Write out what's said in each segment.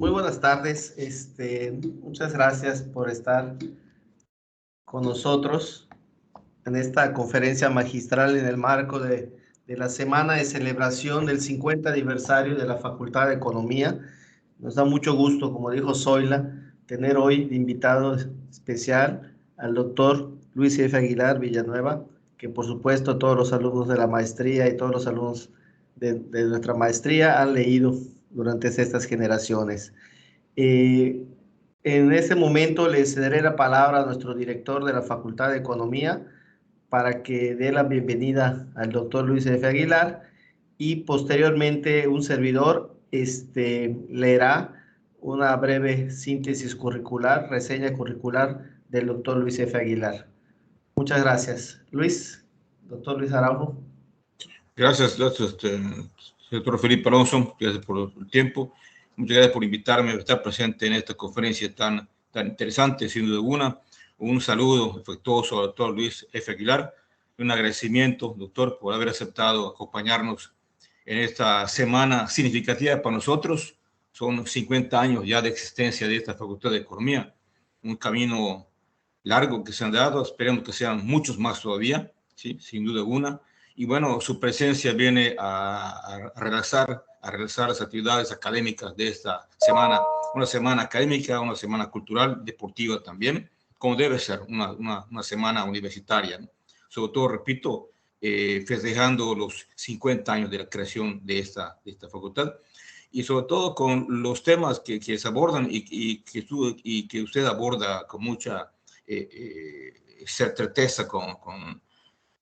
Muy buenas tardes. Muchas gracias por estar con nosotros en esta conferencia magistral en el marco de la semana de celebración del 50 aniversario de la Facultad de Economía. Nos da mucho gusto, como dijo Zoila, tener hoy de invitado especial al doctor Luis F. Aguilar Villanueva, que por supuesto todos los alumnos de la maestría y todos los alumnos de nuestra maestría han leído durante estas generaciones. En este momento le cederé la palabra a nuestro director de la Facultad de Economía para que dé la bienvenida al doctor Luis F. Aguilar y posteriormente un servidor leerá una breve síntesis curricular, reseña curricular del doctor Luis F. Aguilar. Muchas gracias. Luis, doctor Luis Araujo. Gracias, doctor Felipe Alonso, gracias por el tiempo. Muchas gracias por invitarme a estar presente en esta conferencia tan interesante, sin duda alguna. Un saludo afectuoso al doctor Luis F. Aguilar. Un agradecimiento, doctor, por haber aceptado acompañarnos en esta semana significativa para nosotros. Son 50 años ya de existencia de esta Facultad de Economía. Un camino largo que se han dado, esperemos que sean muchos más todavía, ¿sí? Sin duda alguna. Y bueno, su presencia viene a realizar las actividades académicas de esta semana, una semana académica, una semana cultural, deportiva también, como debe ser una semana universitaria, ¿no? Sobre todo, repito, festejando los 50 años de la creación de esta facultad, y sobre todo con los temas que se abordan y que usted aborda con mucha certeza, con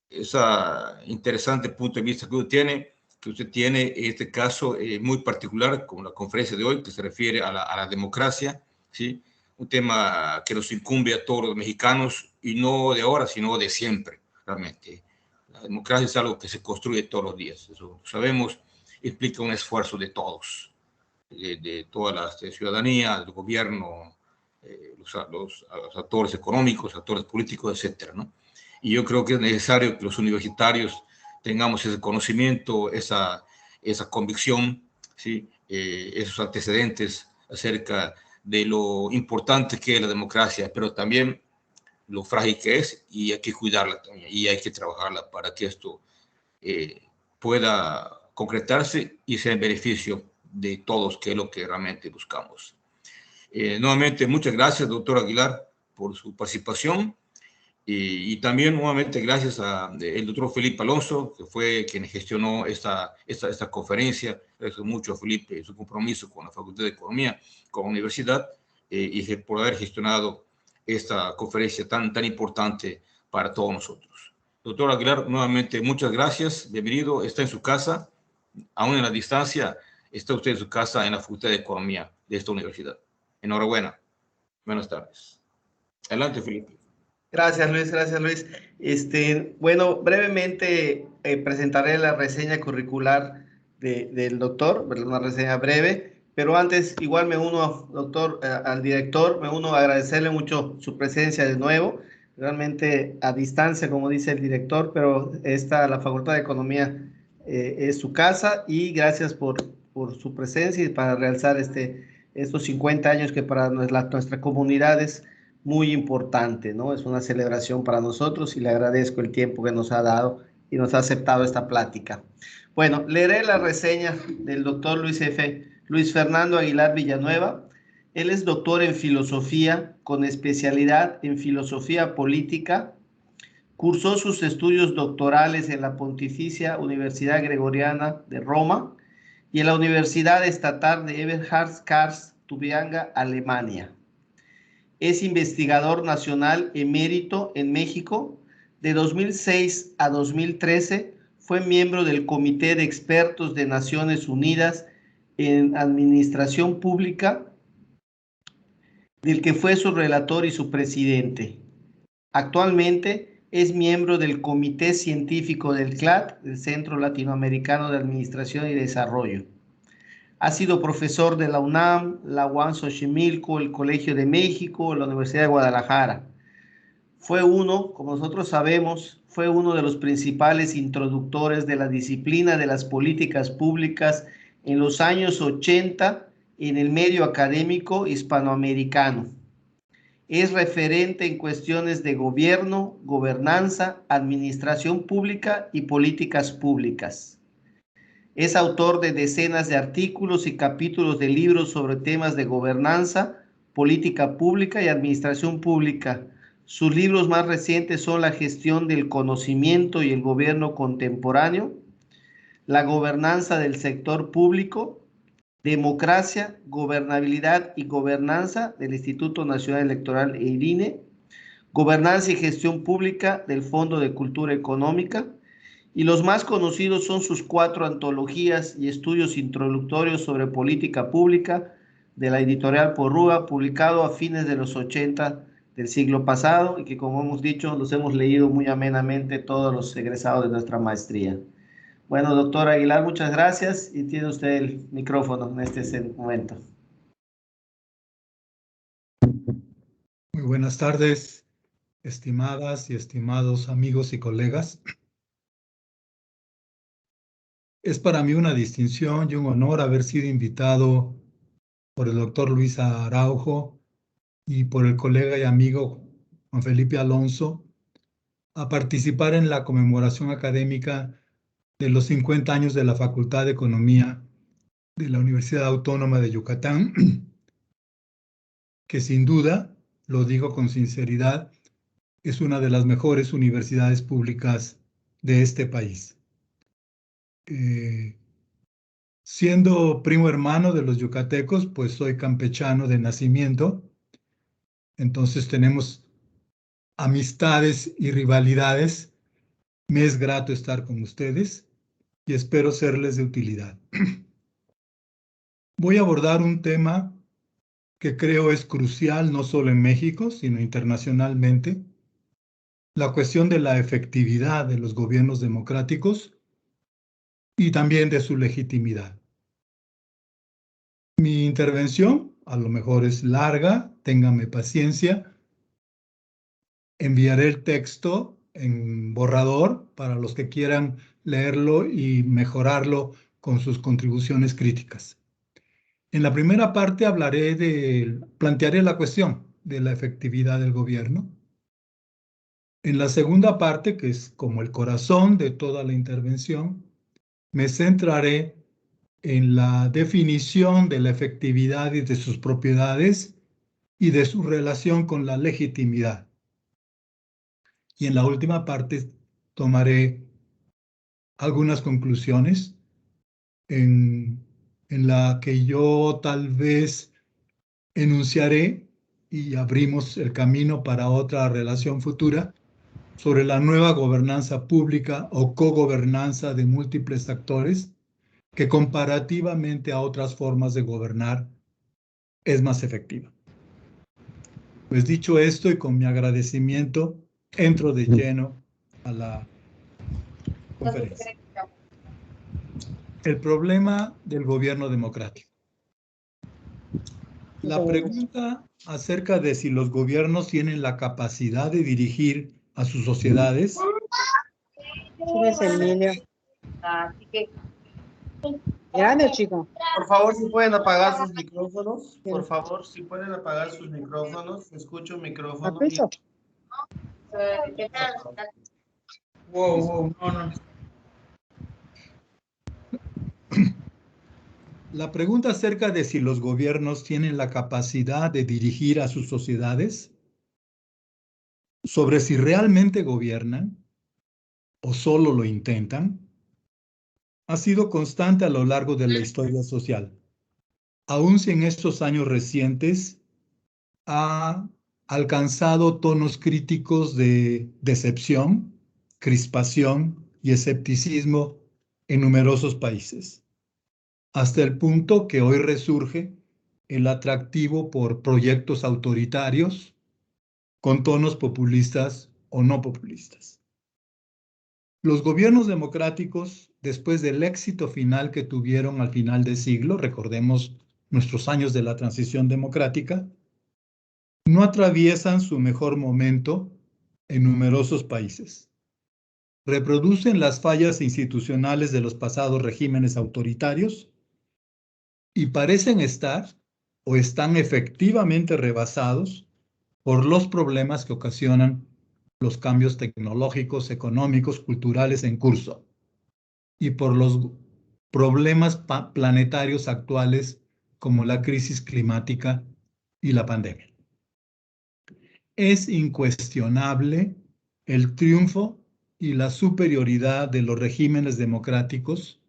esa interesante punto de vista que usted tiene en este caso muy particular con la conferencia de hoy que se refiere a la democracia, ¿sí? Un tema que nos incumbe a todos los mexicanos y no de ahora, sino de siempre, realmente. La democracia es algo que se construye todos los días, eso sabemos, implica un esfuerzo de todos, de toda la ciudadanía, del gobierno, los actores económicos, actores políticos, etcétera, ¿no? Y yo creo que es necesario que los universitarios tengamos ese conocimiento, esa convicción, ¿sí? Esos antecedentes acerca de lo importante que es la democracia, pero también lo frágil que es, y hay que cuidarla también, y hay que trabajarla para que esto pueda concretarse y sea en beneficio de todos, que es lo que realmente buscamos. Nuevamente, muchas gracias, doctor Aguilar, por su participación. Y también nuevamente gracias al doctor Felipe Alonso, que fue quien gestionó esta conferencia. Agradezco mucho a Felipe su compromiso con la Facultad de Economía, con la universidad, y por haber gestionado esta conferencia tan importante para todos nosotros. Doctor Aguilar, nuevamente muchas gracias, bienvenido, está en su casa, aún en la distancia, está usted en su casa en la Facultad de Economía de esta universidad. Enhorabuena, buenas tardes. Adelante, Felipe. Gracias, Luis. Gracias, Luis. Bueno, brevemente presentaré la reseña curricular del doctor, una reseña breve, pero antes igual me uno, doctor, al director, me uno a agradecerle mucho su presencia de nuevo, realmente a distancia, como dice el director, pero la Facultad de Economía es su casa y gracias por su presencia y para realzar estos 50 años que para nuestra comunidad es muy importante, ¿no? Es una celebración para nosotros y le agradezco el tiempo que nos ha dado y nos ha aceptado esta plática. Bueno, leeré la reseña del doctor Luis Fernando Aguilar Villanueva. Él es doctor en filosofía con especialidad en filosofía política. Cursó sus estudios doctorales en la Pontificia Universidad Gregoriana de Roma y en la Universidad Estatal de Eberhard-Karlsruhe, Alemania. Es investigador nacional emérito en México. De 2006 a 2013 fue miembro del Comité de Expertos de Naciones Unidas en Administración Pública, del que fue su relator y su presidente. Actualmente es miembro del Comité Científico del CLAD, el Centro Latinoamericano de Administración y Desarrollo. Ha sido profesor de la UNAM, la UAM Xochimilco, el Colegio de México, la Universidad de Guadalajara. Como nosotros sabemos, fue uno de los principales introductores de la disciplina de las políticas públicas en los años 80 en el medio académico hispanoamericano. Es referente en cuestiones de gobierno, gobernanza, administración pública y políticas públicas. Es autor de decenas de artículos y capítulos de libros sobre temas de gobernanza, política pública y administración pública. Sus libros más recientes son La gestión del conocimiento y el gobierno contemporáneo, La gobernanza del sector público, Democracia, Gobernabilidad y Gobernanza del Instituto Nacional Electoral e INE, Gobernanza y Gestión Pública del Fondo de Cultura Económica, y los más conocidos son sus 4 antologías y estudios introductorios sobre política pública de la editorial Porrúa, publicado a fines de los 80 del siglo pasado y que, como hemos dicho, los hemos leído muy amenamente todos los egresados de nuestra maestría. Bueno, doctor Aguilar, muchas gracias y tiene usted el micrófono en este momento. Muy buenas tardes, estimadas y estimados amigos y colegas. Es para mí una distinción y un honor haber sido invitado por el doctor Luis Araujo y por el colega y amigo Juan Felipe Alonso a participar en la conmemoración académica de los 50 años de la Facultad de Economía de la Universidad Autónoma de Yucatán, que sin duda, lo digo con sinceridad, es una de las mejores universidades públicas de este país. Siendo primo hermano de los yucatecos, pues soy campechano de nacimiento, entonces tenemos amistades y rivalidades. Me es grato estar con ustedes y espero serles de utilidad. Voy a abordar un tema que creo es crucial no solo en México, sino internacionalmente, la cuestión de la efectividad de los gobiernos democráticos y también de su legitimidad. Mi intervención a lo mejor es larga, ténganme paciencia. Enviaré el texto en borrador para los que quieran leerlo y mejorarlo con sus contribuciones críticas. En la primera parte plantearé la cuestión de la efectividad del gobierno. En la segunda parte, que es como el corazón de toda la intervención, me centraré en la definición de la efectividad y de sus propiedades y de su relación con la legitimidad. Y en la última parte tomaré algunas conclusiones en la que yo tal vez enunciaré y abrimos el camino para otra relación futura sobre la nueva gobernanza pública o cogobernanza de múltiples actores que comparativamente a otras formas de gobernar es más efectiva. Pues dicho esto y con mi agradecimiento, entro de lleno a la conferencia. El problema del gobierno democrático. La pregunta acerca de si los gobiernos tienen la capacidad de dirigir a sus sociedades. Grande, chico. Por favor, si pueden apagar sus micrófonos. Por favor, si pueden apagar sus micrófonos. Escucho un micrófono. Wow, no. La pregunta acerca de si los gobiernos tienen la capacidad de dirigir a sus sociedades, sobre si realmente gobiernan o solo lo intentan, ha sido constante a lo largo de la historia social. Aun si en estos años recientes ha alcanzado tonos críticos de decepción, crispación y escepticismo en numerosos países, hasta el punto que hoy resurge el atractivo por proyectos autoritarios con tonos populistas o no populistas. Los gobiernos democráticos, después del éxito final que tuvieron al final del siglo, recordemos nuestros años de la transición democrática, no atraviesan su mejor momento en numerosos países. Reproducen las fallas institucionales de los pasados regímenes autoritarios y parecen estar o están efectivamente rebasados por los problemas que ocasionan los cambios tecnológicos, económicos, culturales en curso y por los problemas planetarios actuales como la crisis climática y la pandemia. Es incuestionable el triunfo y la superioridad de los regímenes democráticos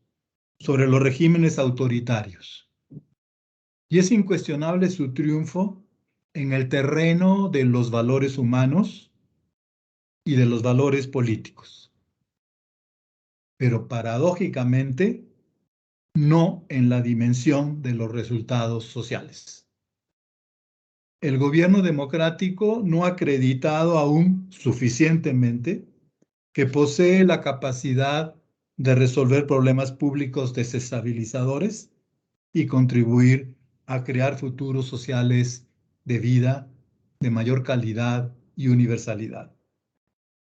sobre los regímenes autoritarios. Y es incuestionable su triunfo en el terreno de los valores humanos y de los valores políticos. Pero paradójicamente, no en la dimensión de los resultados sociales. El gobierno democrático no ha acreditado aún suficientemente que posee la capacidad de resolver problemas públicos desestabilizadores y contribuir a crear futuros sociales de vida de mayor calidad y universalidad,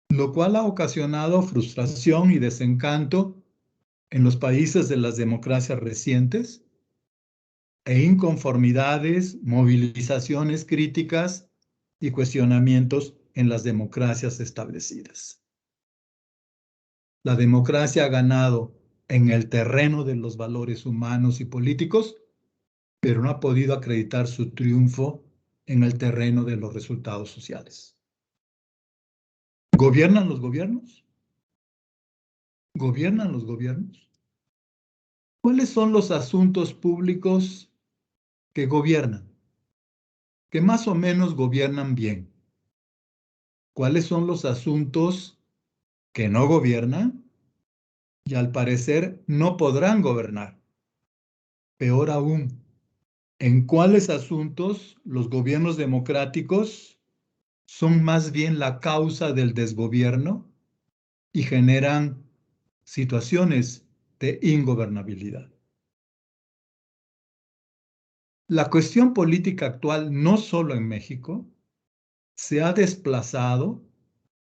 lo cual ha ocasionado frustración y desencanto en los países de las democracias recientes e inconformidades, movilizaciones críticas y cuestionamientos en las democracias establecidas. La democracia ha ganado en el terreno de los valores humanos y políticos, pero no ha podido acreditar su triunfo en el terreno de los resultados sociales. ¿Gobiernan los gobiernos? ¿Gobiernan los gobiernos? ¿Cuáles son los asuntos públicos que gobiernan? Que más o menos gobiernan bien. ¿Cuáles son los asuntos que no gobiernan y al parecer no podrán gobernar? Peor aún, ¿en cuáles asuntos los gobiernos democráticos son más bien la causa del desgobierno y generan situaciones de ingobernabilidad? La cuestión política actual, no solo en México, se ha desplazado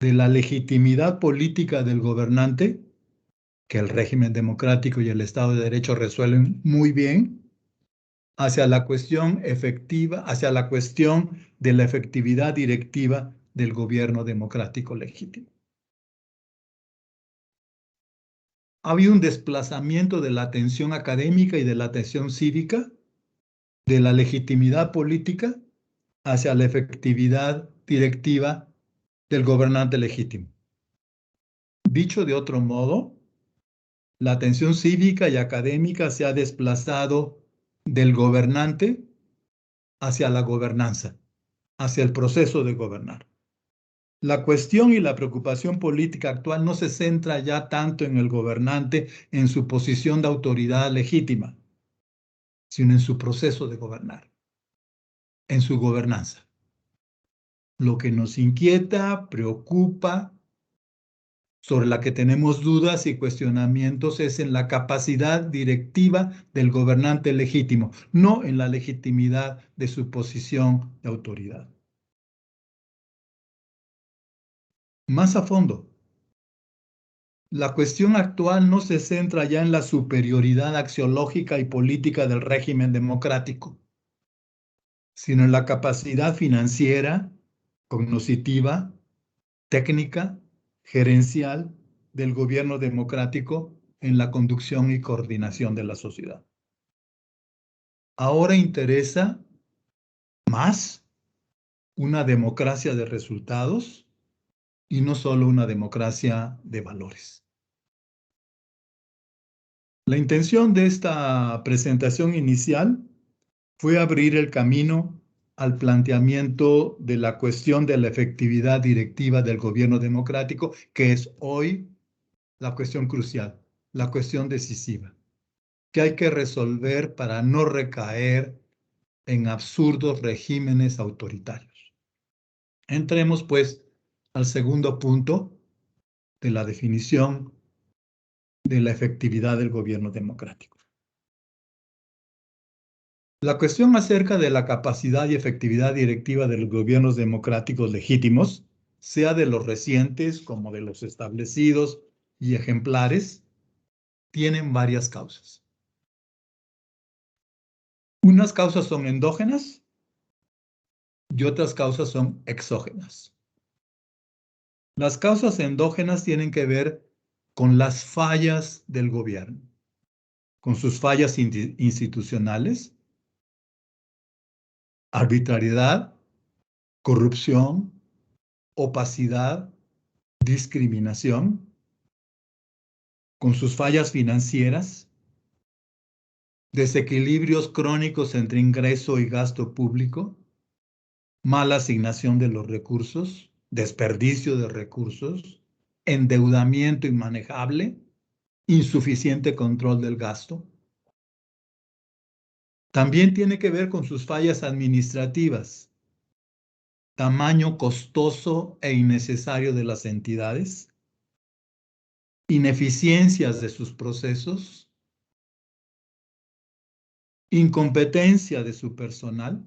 de la legitimidad política del gobernante, que el régimen democrático y el Estado de Derecho resuelven muy bien, hacia la cuestión efectiva, hacia la cuestión de la efectividad directiva del gobierno democrático legítimo. Ha habido un desplazamiento de la atención académica y de la atención cívica, de la legitimidad política hacia la efectividad directiva del gobernante legítimo. Dicho de otro modo, la atención cívica y académica se ha desplazado del gobernante hacia la gobernanza, hacia el proceso de gobernar. La cuestión y la preocupación política actual no se centra ya tanto en el gobernante, en su posición de autoridad legítima, sino en su proceso de gobernar, en su gobernanza. Lo que nos inquieta, preocupa, sobre la que tenemos dudas y cuestionamientos es en la capacidad directiva del gobernante legítimo, no en la legitimidad de su posición de autoridad. Más a fondo, la cuestión actual no se centra ya en la superioridad axiológica y política del régimen democrático, sino en la capacidad financiera, cognitiva, técnica, gerencial del gobierno democrático en la conducción y coordinación de la sociedad. Ahora interesa más una democracia de resultados y no solo una democracia de valores. La intención de esta presentación inicial fue abrir el camino al planteamiento de la cuestión de la efectividad directiva del gobierno democrático, que es hoy la cuestión crucial, la cuestión decisiva, que hay que resolver para no recaer en absurdos regímenes autoritarios. Entremos, pues, al segundo punto de la definición de la efectividad del gobierno democrático. La cuestión acerca de la capacidad y efectividad directiva de los gobiernos democráticos legítimos, sea de los recientes como de los establecidos y ejemplares, tienen varias causas. Unas causas son endógenas y otras causas son exógenas. Las causas endógenas tienen que ver con las fallas del gobierno, con sus fallas institucionales, arbitrariedad, corrupción, opacidad, discriminación, con sus fallas financieras, desequilibrios crónicos entre ingreso y gasto público, mala asignación de los recursos, desperdicio de recursos, endeudamiento inmanejable, insuficiente control del gasto. También tiene que ver con sus fallas administrativas, tamaño costoso e innecesario de las entidades, ineficiencias de sus procesos, incompetencia de su personal,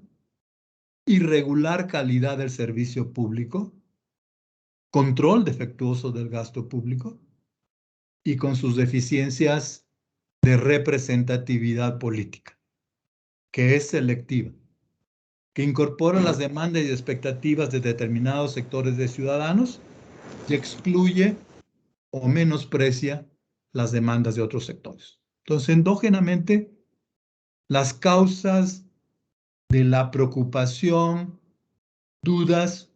irregular calidad del servicio público, control defectuoso del gasto público y con sus deficiencias de representatividad política, que es selectiva, que incorpora las demandas y expectativas de determinados sectores de ciudadanos y excluye o menosprecia las demandas de otros sectores. Entonces, endógenamente, las causas de la preocupación, dudas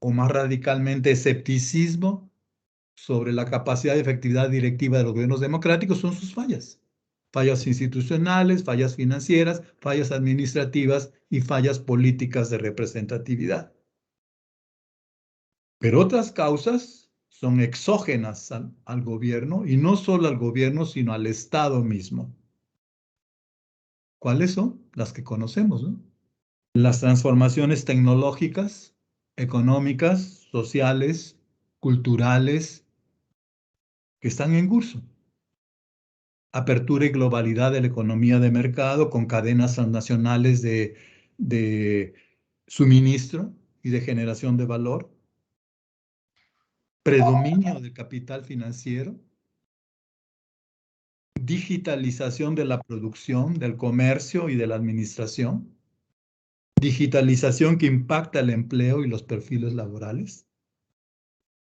o más radicalmente escepticismo sobre la capacidad y efectividad directiva de los gobiernos democráticos son sus fallas. Fallas institucionales, fallas financieras, fallas administrativas y fallas políticas de representatividad. Pero otras causas son exógenas al gobierno y no solo al gobierno, sino al Estado mismo. ¿Cuáles son? Las que conocemos, ¿no? Las transformaciones tecnológicas, económicas, sociales, culturales, que están en curso. Apertura y globalidad de la economía de mercado con cadenas transnacionales de suministro y de generación de valor. Predominio del capital financiero. Digitalización de la producción, del comercio y de la administración. Digitalización que impacta el empleo y los perfiles laborales.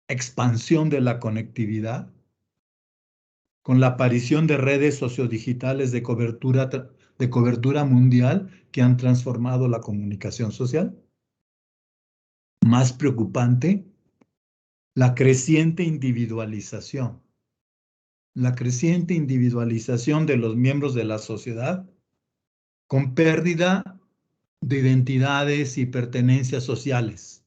Expansión de la conectividad, con la aparición de redes sociodigitales de cobertura mundial que han transformado la comunicación social. Más preocupante, la creciente individualización. La creciente individualización de los miembros de la sociedad con pérdida de identidades y pertenencias sociales,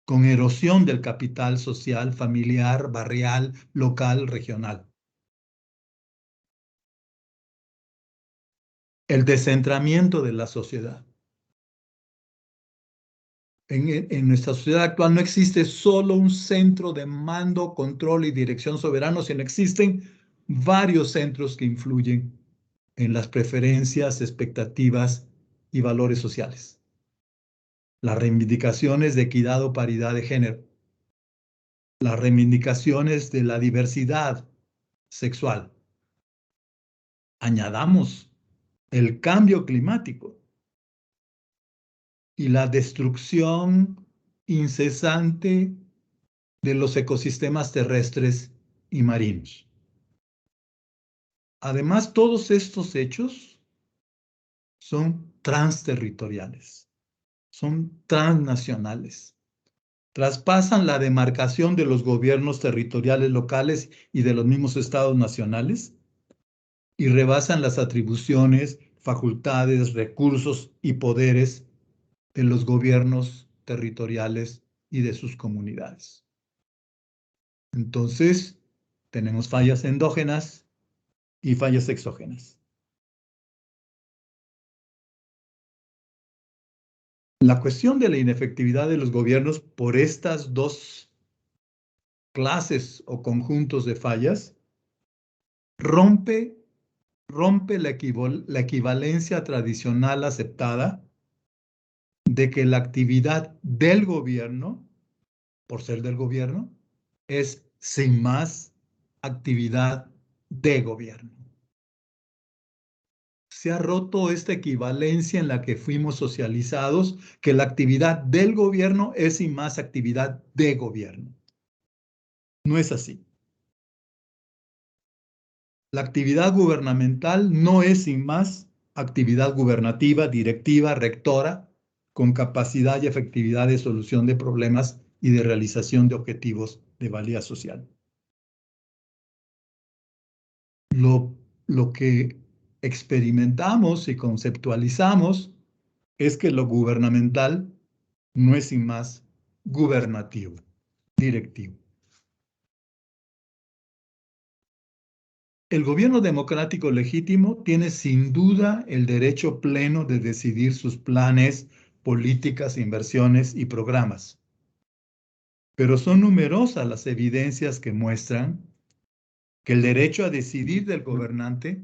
con erosión del capital social, familiar, barrial, local, regional. El descentramiento de la sociedad. En nuestra sociedad actual no existe solo un centro de mando, control y dirección soberano, sino existen varios centros que influyen en las preferencias, expectativas y valores sociales. Las reivindicaciones de equidad o paridad de género. Las reivindicaciones de la diversidad sexual. Añadamos el cambio climático y la destrucción incesante de los ecosistemas terrestres y marinos. Además, todos estos hechos son transterritoriales, son transnacionales, traspasan la demarcación de los gobiernos territoriales locales y de los mismos estados nacionales y rebasan las atribuciones, facultades, recursos y poderes de los gobiernos territoriales y de sus comunidades. Entonces, tenemos fallas endógenas y fallas exógenas. La cuestión de la inefectividad de los gobiernos por estas dos clases o conjuntos de fallas rompe la equivalencia tradicional aceptada de que la actividad del gobierno, por ser del gobierno, es sin más actividad de gobierno. Se ha roto esta equivalencia en la que fuimos socializados, que la actividad del gobierno es sin más actividad de gobierno. No es así. La actividad gubernamental no es sin más actividad gubernativa, directiva, rectora, con capacidad y efectividad de solución de problemas y de realización de objetivos de valía social. Lo que experimentamos y conceptualizamos es que lo gubernamental no es sin más gubernativo, directivo. El gobierno democrático legítimo tiene sin duda el derecho pleno de decidir sus planes, políticas, inversiones y programas. Pero son numerosas las evidencias que muestran que el derecho a decidir del gobernante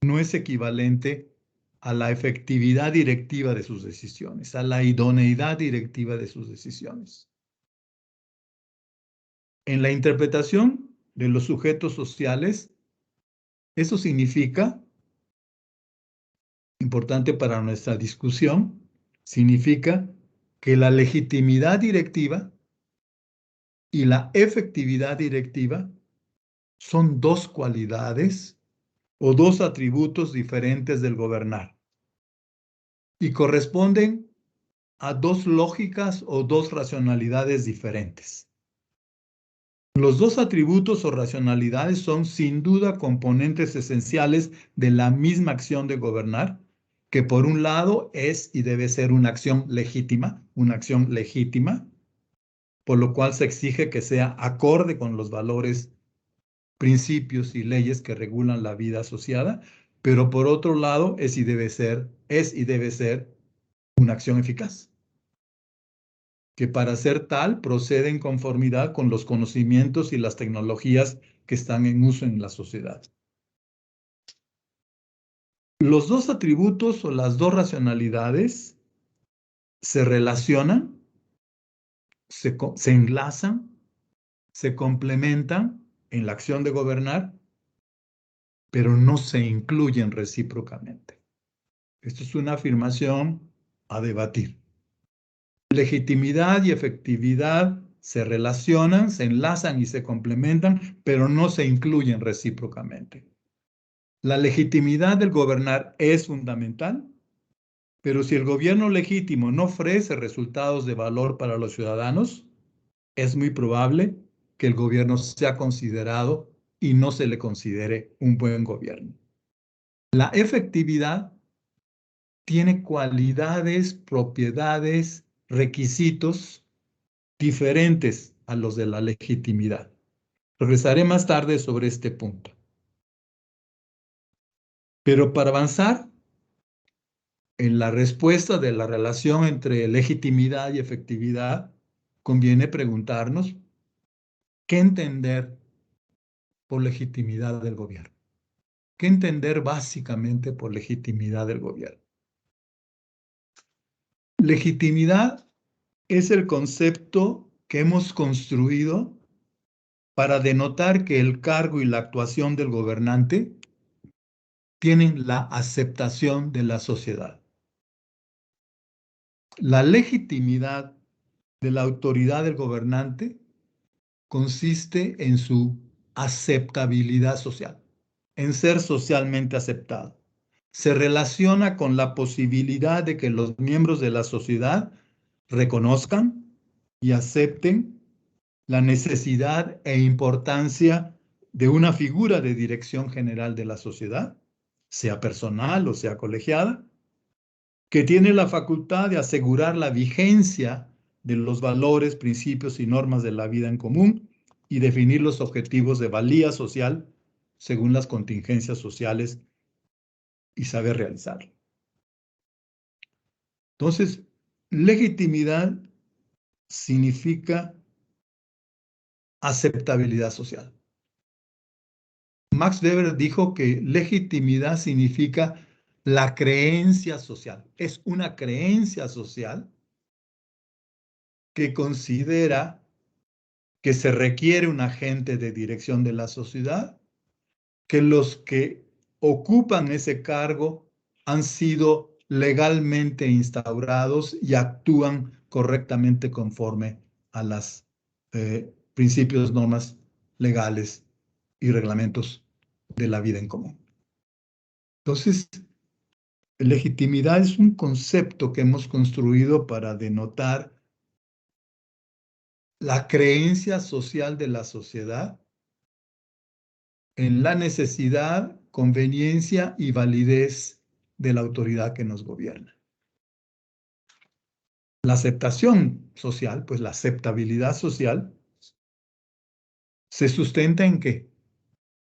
no es equivalente a la efectividad directiva de sus decisiones, a la idoneidad directiva de sus decisiones. En la interpretación de los sujetos sociales, eso significa, importante para nuestra discusión, significa que la legitimidad directiva y la efectividad directiva son dos cualidades o dos atributos diferentes del gobernar y corresponden a dos lógicas o dos racionalidades diferentes. Los dos atributos o racionalidades son sin duda componentes esenciales de la misma acción de gobernar, que por un lado es y debe ser una acción legítima, por lo cual se exige que sea acorde con los valores, principios y leyes que regulan la vida asociada, pero por otro lado es y debe ser una acción eficaz, que para ser tal procede en conformidad con los conocimientos y las tecnologías que están en uso en la sociedad. Los dos atributos o las dos racionalidades se relacionan, se enlazan, se complementan en la acción de gobernar, pero no se incluyen recíprocamente. Esto es una afirmación a debatir. Legitimidad y efectividad se relacionan, se enlazan y se complementan, pero no se incluyen recíprocamente. La legitimidad del gobernar es fundamental, pero si el gobierno legítimo no ofrece resultados de valor para los ciudadanos, es muy probable que el gobierno sea considerado y no se le considere un buen gobierno. La efectividad tiene cualidades, propiedades, requisitos diferentes a los de la legitimidad. Regresaré más tarde sobre este punto. Pero para avanzar en la respuesta de la relación entre legitimidad y efectividad, conviene preguntarnos qué entender por legitimidad del gobierno. ¿Qué entender básicamente por legitimidad del gobierno? Legitimidad es el concepto que hemos construido para denotar que el cargo y la actuación del gobernante tienen la aceptación de la sociedad. La legitimidad de la autoridad del gobernante consiste en su aceptabilidad social, en ser socialmente aceptado. Se relaciona con la posibilidad de que los miembros de la sociedad reconozcan y acepten la necesidad e importancia de una figura de dirección general de la sociedad, sea personal o sea colegiada, que tiene la facultad de asegurar la vigencia de los valores, principios y normas de la vida en común y definir los objetivos de valía social según las contingencias sociales y saber realizarlo. Entonces, legitimidad significa aceptabilidad social. Max Weber dijo que legitimidad significa la creencia social. Es una creencia social que considera que se requiere un agente de dirección de la sociedad, que los que ocupan ese cargo han sido legalmente instaurados y actúan correctamente conforme a los principios, normas legales y reglamentos de la vida en común. Entonces, legitimidad es un concepto que hemos construido para denotar la creencia social de la sociedad en la necesidad, conveniencia y validez de la autoridad que nos gobierna. La aceptación social, pues la aceptabilidad social, se sustenta ¿en qué?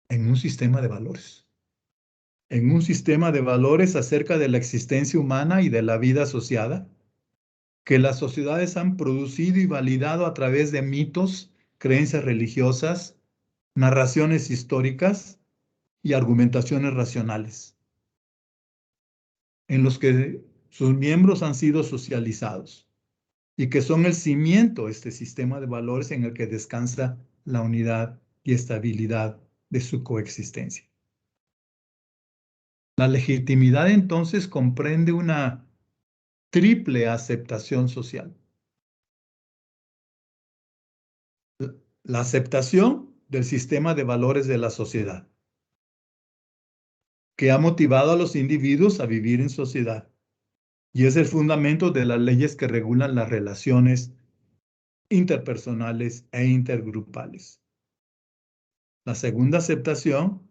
En un sistema de valores. En un sistema de valores acerca de la existencia humana y de la vida asociada, que las sociedades han producido y validado a través de mitos, creencias religiosas, narraciones históricas y argumentaciones racionales, en los que sus miembros han sido socializados y que son el cimiento, este sistema de valores en el que descansa la unidad y estabilidad de su coexistencia. La legitimidad entonces comprende una triple aceptación social. La aceptación del sistema de valores de la sociedad, que ha motivado a los individuos a vivir en sociedad y es el fundamento de las leyes que regulan las relaciones interpersonales e intergrupales. La segunda aceptación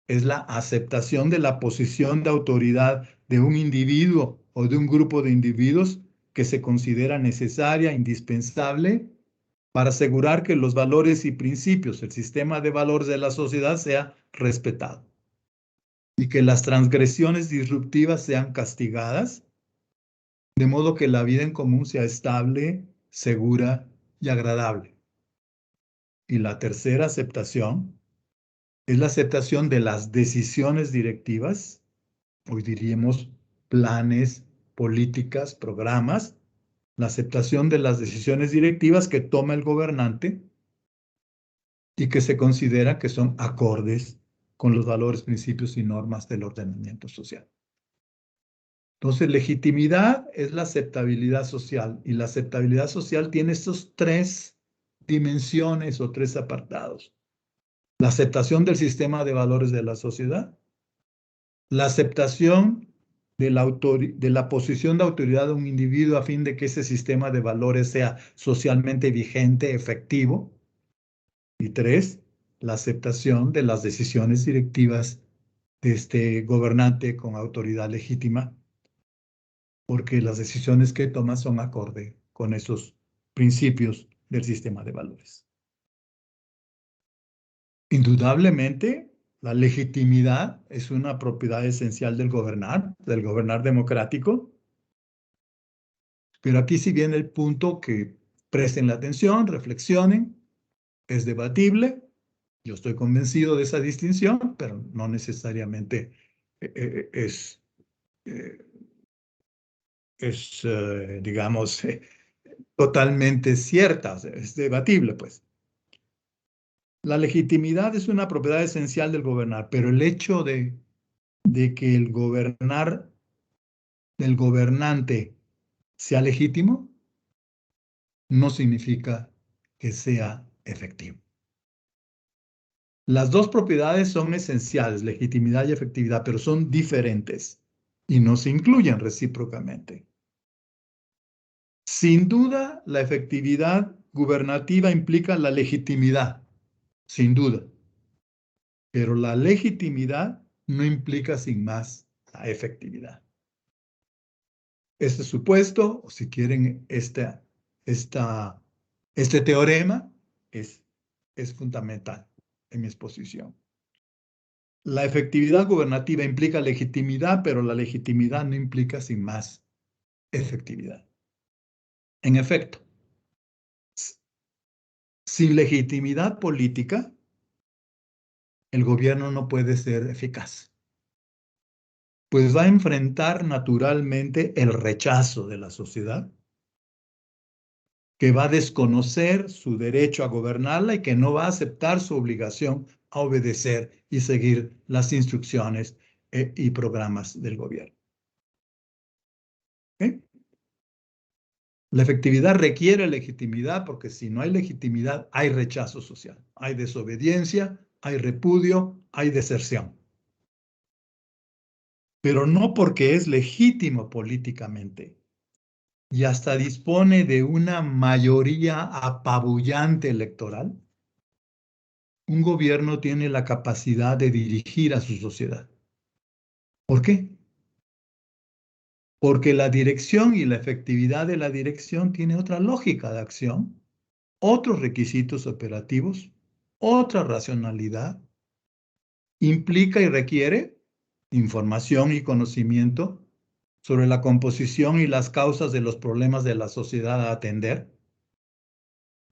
es la aceptación de la posición de autoridad de un individuo o de un grupo de individuos que se considera necesaria, indispensable, para asegurar que los valores y principios, el sistema de valores de la sociedad sea respetado y que las transgresiones disruptivas sean castigadas, de modo que la vida en común sea estable, segura y agradable. Y la tercera aceptación es la aceptación de las decisiones directivas, hoy diríamos planes, políticas, programas, la aceptación de las decisiones directivas que toma el gobernante y que se considera que son acordes con los valores, principios y normas del ordenamiento social. Entonces, legitimidad es la aceptabilidad social y la aceptabilidad social tiene estos tres dimensiones o tres apartados. La aceptación del sistema de valores de la sociedad, la aceptación de la posición de autoridad de un individuo a fin de que ese sistema de valores sea socialmente vigente, efectivo. Y tres, la aceptación de las decisiones directivas de este gobernante con autoridad legítima, porque las decisiones que toma son acorde con esos principios del sistema de valores. Indudablemente, la legitimidad es una propiedad esencial del gobernar democrático. Pero aquí sí viene el punto que presten la atención, reflexionen, es debatible. Yo estoy convencido de esa distinción, pero no necesariamente digamos, totalmente cierta, es debatible, pues. La legitimidad es una propiedad esencial del gobernar, pero el hecho de que el gobernar del gobernante sea legítimo no significa que sea efectivo. Las dos propiedades son esenciales, legitimidad y efectividad, pero son diferentes y no se incluyen recíprocamente. Sin duda, la efectividad gubernativa implica la legitimidad, sin duda. Pero la legitimidad no implica sin más la efectividad. Este supuesto, o si quieren, este teorema es fundamental en mi exposición. La efectividad gubernativa implica legitimidad, pero la legitimidad no implica sin más efectividad. En efecto, sin legitimidad política, el gobierno no puede ser eficaz, pues va a enfrentar naturalmente el rechazo de la sociedad, que va a desconocer su derecho a gobernarla y que no va a aceptar su obligación a obedecer y seguir las instrucciones y programas del gobierno. ¿Ok? La efectividad requiere legitimidad porque si no hay legitimidad, hay rechazo social, hay desobediencia, hay repudio, hay deserción. Pero no porque es legítimo políticamente y hasta dispone de una mayoría apabullante electoral, un gobierno tiene la capacidad de dirigir a su sociedad. ¿Por qué? Porque la dirección y la efectividad de la dirección tiene otra lógica de acción, otros requisitos operativos, otra racionalidad, implica y requiere información y conocimiento sobre la composición y las causas de los problemas de la sociedad a atender,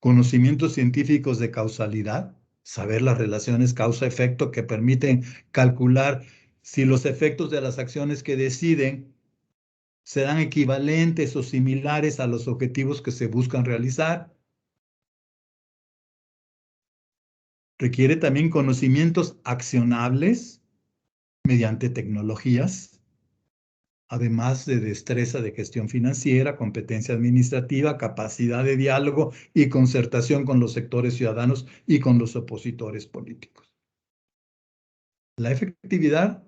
conocimientos científicos de causalidad, saber las relaciones causa-efecto que permiten calcular si los efectos de las acciones que deciden serán equivalentes o similares a los objetivos que se buscan realizar. Requiere también conocimientos accionables mediante tecnologías, además de destreza de gestión financiera, competencia administrativa, capacidad de diálogo y concertación con los sectores ciudadanos y con los opositores políticos. La efectividad,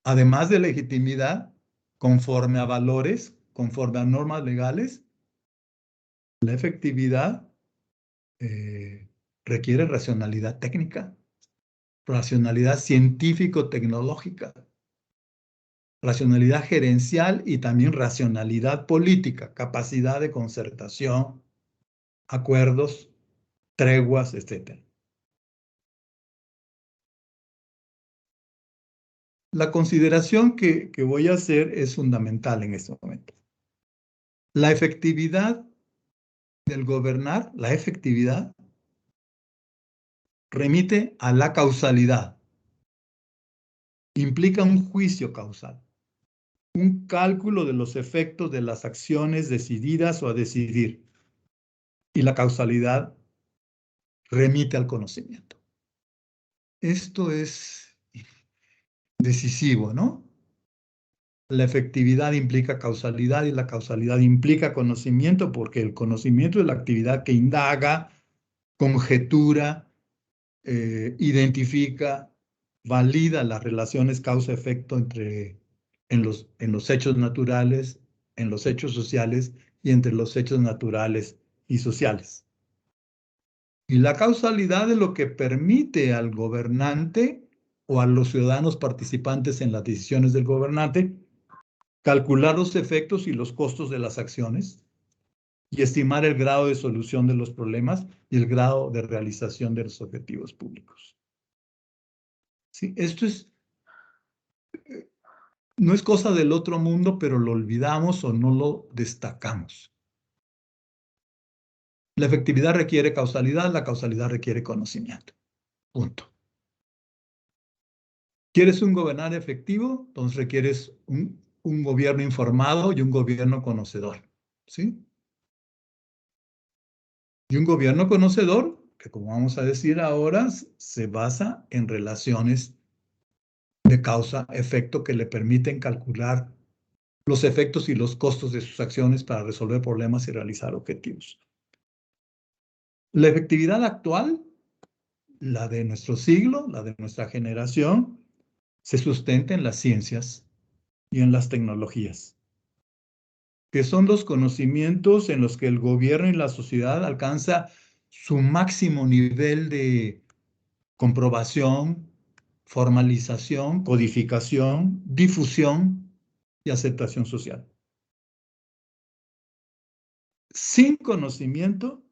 además de legitimidad, conforme a valores, conforme a normas legales, la efectividad requiere racionalidad técnica, racionalidad científico-tecnológica, racionalidad gerencial y también racionalidad política, capacidad de concertación, acuerdos, treguas, etc. La consideración que voy a hacer es fundamental en este momento. La efectividad del gobernar, la efectividad, remite a la causalidad. Implica un juicio causal, un cálculo de los efectos de las acciones decididas o a decidir. Y la causalidad remite al conocimiento. Esto es decisivo, ¿no? La efectividad implica causalidad y la causalidad implica conocimiento porque el conocimiento es la actividad que indaga, conjetura, identifica, valida las relaciones causa-efecto en los hechos naturales, en los hechos sociales y entre los hechos naturales y sociales. Y la causalidad es lo que permite al gobernante o a los ciudadanos participantes en las decisiones del gobernante calcular los efectos y los costos de las acciones y estimar el grado de solución de los problemas y el grado de realización de los objetivos públicos. Sí, esto no es cosa del otro mundo, pero lo olvidamos o no lo destacamos. La efectividad requiere causalidad, la causalidad requiere conocimiento. Punto. ¿Quieres un gobernante efectivo? Entonces requieres un gobierno informado y un gobierno conocedor. ¿Sí? Y un gobierno conocedor, que como vamos a decir ahora, se basa en relaciones de causa-efecto que le permiten calcular los efectos y los costos de sus acciones para resolver problemas y realizar objetivos. La efectividad actual, la de nuestro siglo, la de nuestra generación, se sustenta en las ciencias y en las tecnologías, que son los conocimientos en los que el gobierno y la sociedad alcanza su máximo nivel de comprobación, formalización, codificación, difusión y aceptación social. Sin conocimiento,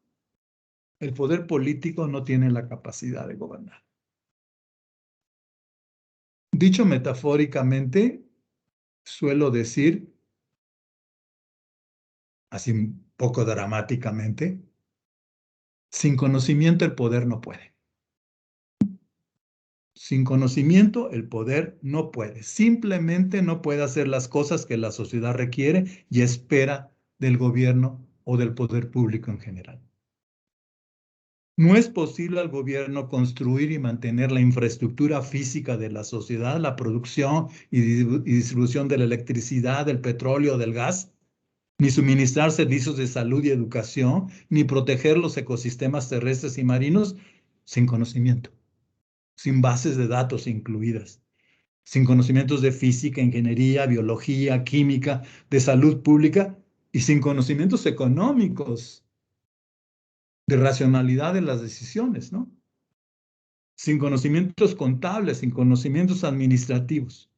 el poder político no tiene la capacidad de gobernar. Dicho metafóricamente, suelo decir, así un poco dramáticamente, sin conocimiento el poder no puede. Sin conocimiento el poder no puede. Simplemente no puede hacer las cosas que la sociedad requiere y espera del gobierno o del poder público en general. No es posible al gobierno construir y mantener la infraestructura física de la sociedad, la producción y distribución de la electricidad, del petróleo, del gas, ni suministrar servicios de salud y educación, ni proteger los ecosistemas terrestres y marinos sin conocimiento, sin bases de datos incluidas, sin conocimientos de física, ingeniería, biología, química, de salud pública y sin conocimientos económicos, de racionalidad de las decisiones, ¿no? Sin conocimientos contables, sin conocimientos administrativos,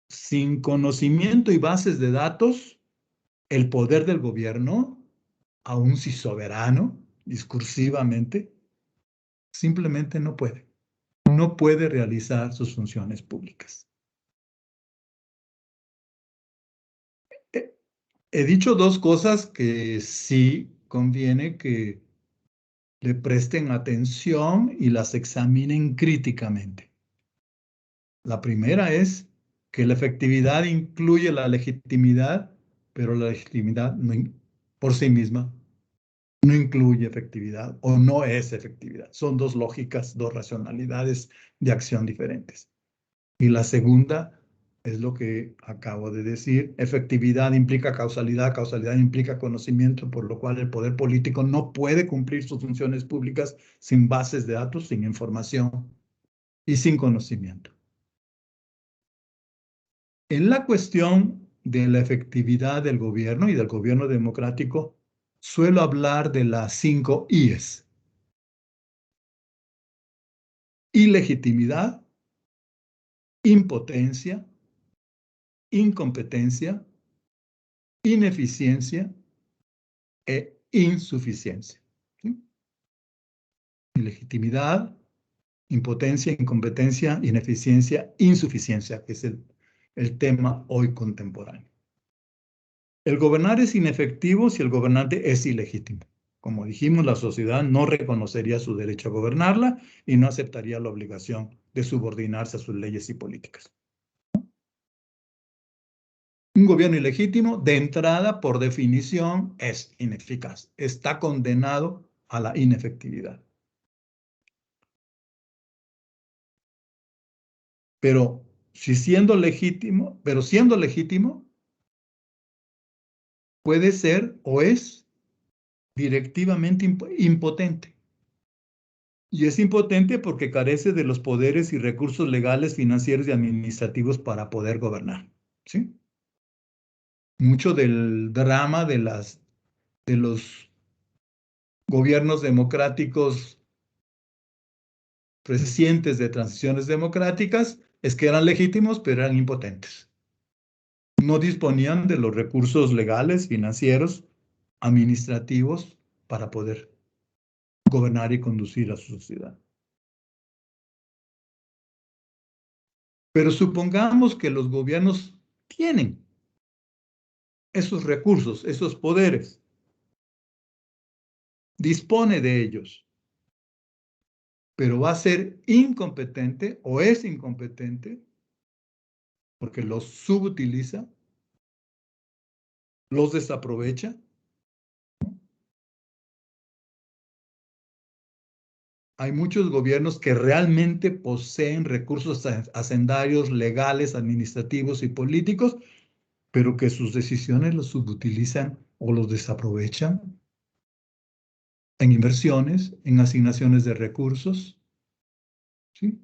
sin conocimiento y bases de datos, el poder del gobierno, aun si soberano, discursivamente, simplemente no puede. No puede realizar sus funciones públicas. He dicho dos cosas que sí conviene que le presten atención y las examinen críticamente. La primera es que la efectividad incluye la legitimidad, pero la legitimidad por sí misma no incluye efectividad o no es efectividad. Son dos lógicas, dos racionalidades de acción diferentes. Y la segunda es lo que acabo de decir. Efectividad implica causalidad, causalidad implica conocimiento, por lo cual el poder político no puede cumplir sus funciones públicas sin bases de datos, sin información y sin conocimiento. En la cuestión de la efectividad del gobierno y del gobierno democrático, suelo hablar de las 5 I's. Ilegitimidad, impotencia, incompetencia, ineficiencia e insuficiencia. ¿Sí? Ilegitimidad, impotencia, incompetencia, ineficiencia, insuficiencia, que es el tema hoy contemporáneo. El gobernar es inefectivo si el gobernante es ilegítimo. Como dijimos, la sociedad no reconocería su derecho a gobernarla y no aceptaría la obligación de subordinarse a sus leyes y políticas. Un gobierno ilegítimo, de entrada, por definición, es ineficaz. Está condenado a la inefectividad. Pero siendo legítimo, puede ser o es directivamente impotente. Y es impotente porque carece de los poderes y recursos legales, financieros y administrativos para poder gobernar. ¿Sí? Mucho del drama de los gobiernos democráticos recientes de transiciones democráticas es que eran legítimos, pero eran impotentes. No disponían de los recursos legales, financieros, administrativos para poder gobernar y conducir a su sociedad. Pero supongamos que los gobiernos tienen esos recursos, esos poderes, dispone de ellos, pero va a ser incompetente o es incompetente porque los subutiliza, los desaprovecha. Hay muchos gobiernos que realmente poseen recursos hacendarios, legales, administrativos y políticos, pero que sus decisiones los subutilizan o los desaprovechan en inversiones, en asignaciones de recursos. ¿Sí?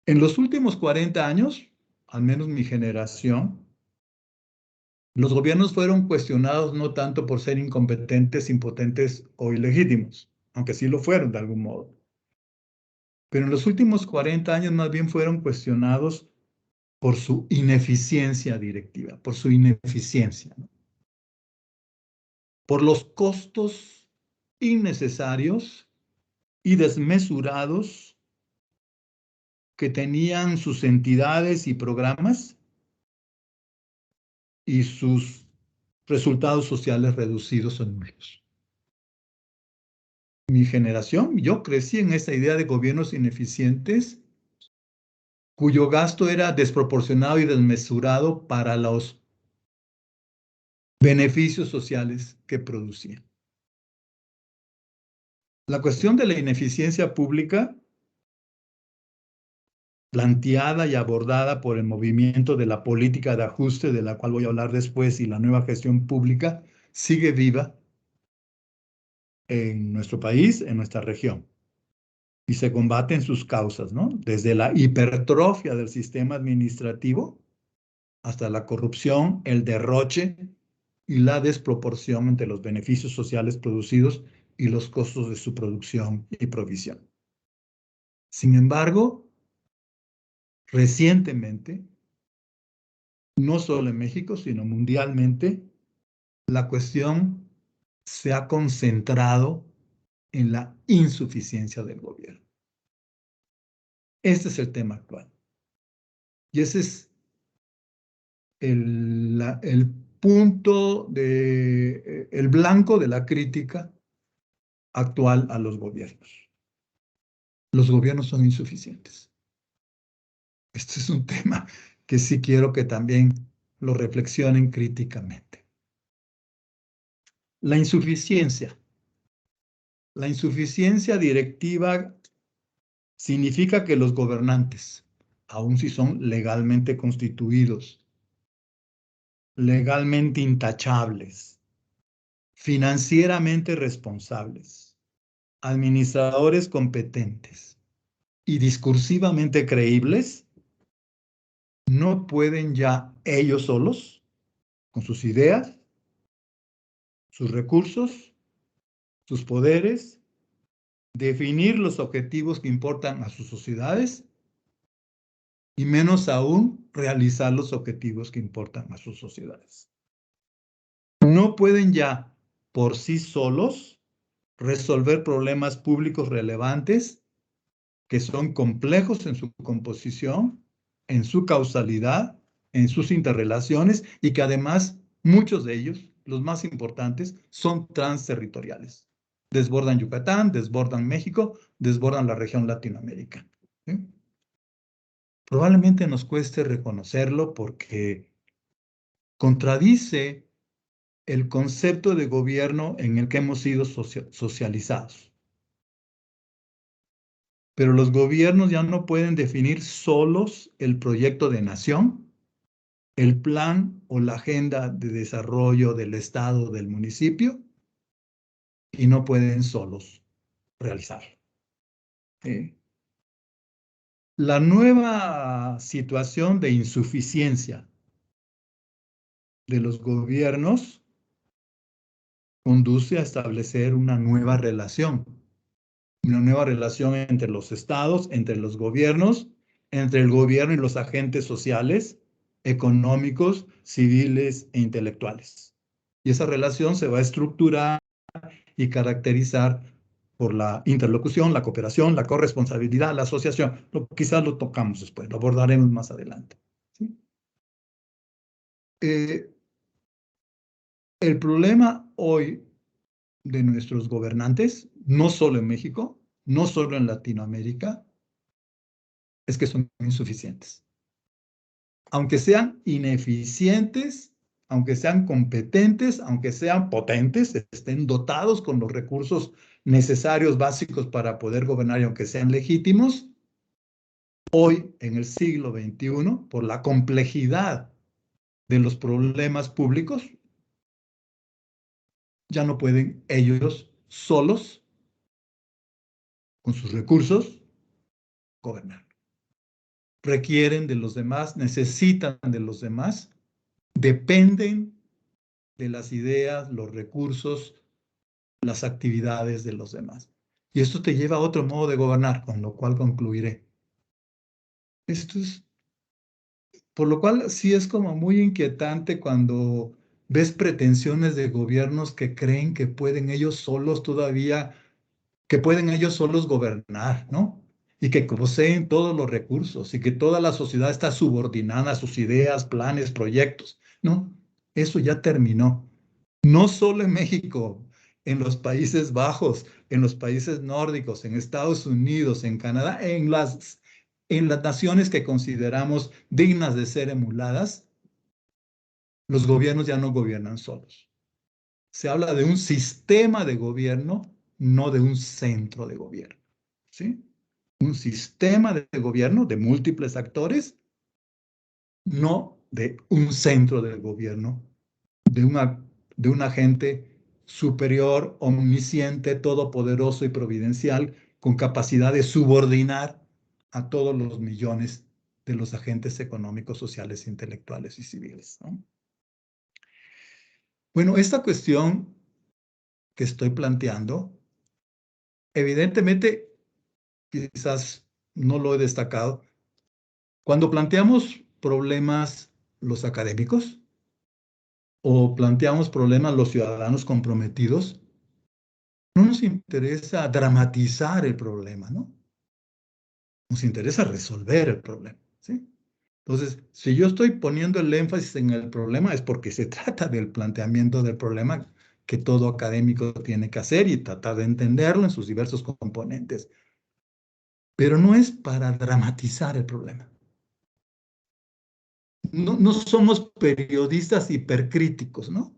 En los últimos 40 años, al menos mi generación, los gobiernos fueron cuestionados no tanto por ser incompetentes, impotentes o ilegítimos, aunque sí lo fueron de algún modo. Pero en los últimos 40 años más bien fueron cuestionados por su ineficiencia directiva, por su ineficiencia, ¿no? Por los costos innecesarios y desmesurados que tenían sus entidades y programas y sus resultados sociales reducidos o nulos. Mi generación, yo crecí en esta idea de gobiernos ineficientes cuyo gasto era desproporcionado y desmesurado para los beneficios sociales que producían. La cuestión de la ineficiencia pública, planteada y abordada por el movimiento de la política de ajuste, de la cual voy a hablar después, y la nueva gestión pública, sigue viva en nuestro país, en nuestra región. Y se combaten sus causas, ¿no? Desde la hipertrofia del sistema administrativo hasta la corrupción, el derroche y la desproporción entre los beneficios sociales producidos y los costos de su producción y provisión. Sin embargo, recientemente, no solo en México, sino mundialmente, la cuestión se ha concentrado en la insuficiencia del gobierno. Este es el tema actual. Y ese es el punto el blanco de la crítica actual a los gobiernos. Los gobiernos son insuficientes. Este es un tema que sí quiero que también lo reflexionen críticamente. La insuficiencia. La insuficiencia directiva significa que los gobernantes, aun si son legalmente constituidos, legalmente intachables, financieramente responsables, administradores competentes y discursivamente creíbles, no pueden ya ellos solos, con sus ideas, sus recursos, sus poderes, definir los objetivos que importan a sus sociedades y menos aún realizar los objetivos que importan a sus sociedades. No pueden ya por sí solos resolver problemas públicos relevantes que son complejos en su composición, en su causalidad, en sus interrelaciones y que además muchos de ellos, los más importantes, son transterritoriales. Desbordan Yucatán, desbordan México, desbordan la región Latinoamérica. ¿Sí? Probablemente nos cueste reconocerlo porque contradice el concepto de gobierno en el que hemos sido socializados. Pero los gobiernos ya no pueden definir solos el proyecto de nación, el plan o la agenda de desarrollo del Estado o del municipio, y no pueden solos realizarlo. La nueva situación de insuficiencia de los gobiernos conduce a establecer una nueva relación entre los estados, entre los gobiernos, entre el gobierno y los agentes sociales, económicos, civiles e intelectuales. Y esa relación se va a estructurar y caracterizar por la interlocución, la cooperación, la corresponsabilidad, la asociación. Quizás lo tocamos después, lo abordaremos más adelante. ¿Sí? El problema hoy de nuestros gobernantes, no solo en México, no solo en Latinoamérica, es que son insuficientes. Aunque sean ineficientes, aunque sean competentes, aunque sean potentes, estén dotados con los recursos necesarios, básicos para poder gobernar y aunque sean legítimos, hoy, en el siglo XXI, por la complejidad de los problemas públicos, ya no pueden ellos solos, con sus recursos, gobernar. Requieren de los demás, necesitan de los demás, dependen de las ideas, los recursos, las actividades de los demás. Y esto te lleva a otro modo de gobernar, con lo cual concluiré. Esto es, por lo cual sí es como muy inquietante cuando ves pretensiones de gobiernos que creen que pueden ellos solos todavía, que pueden ellos solos gobernar, ¿no? Y que poseen todos los recursos y que toda la sociedad está subordinada a sus ideas, planes, proyectos, ¿no? Eso ya terminó. No solo en México, en los Países Bajos, en los países nórdicos, en Estados Unidos, en Canadá, en las naciones que consideramos dignas de ser emuladas, Los gobiernos ya no gobiernan solos. Se habla de un sistema de gobierno, no de un centro de gobierno, ¿sí? Un sistema de gobierno de múltiples actores, no de un centro de gobierno, de un agente superior, omnisciente, todopoderoso y providencial, con capacidad de subordinar a todos los millones de los agentes económicos, sociales, intelectuales y civiles, ¿no? Bueno, esta cuestión que estoy planteando, evidentemente, quizás no lo he destacado, cuando planteamos problemas los académicos o planteamos problemas los ciudadanos comprometidos, no nos interesa dramatizar el problema, ¿no? Nos interesa resolver el problema, ¿sí? Entonces, si yo estoy poniendo el énfasis en el problema es porque se trata del planteamiento del problema que todo académico tiene que hacer y tratar de entenderlo en sus diversos componentes. Pero no es para dramatizar el problema. No somos periodistas hipercríticos, ¿no?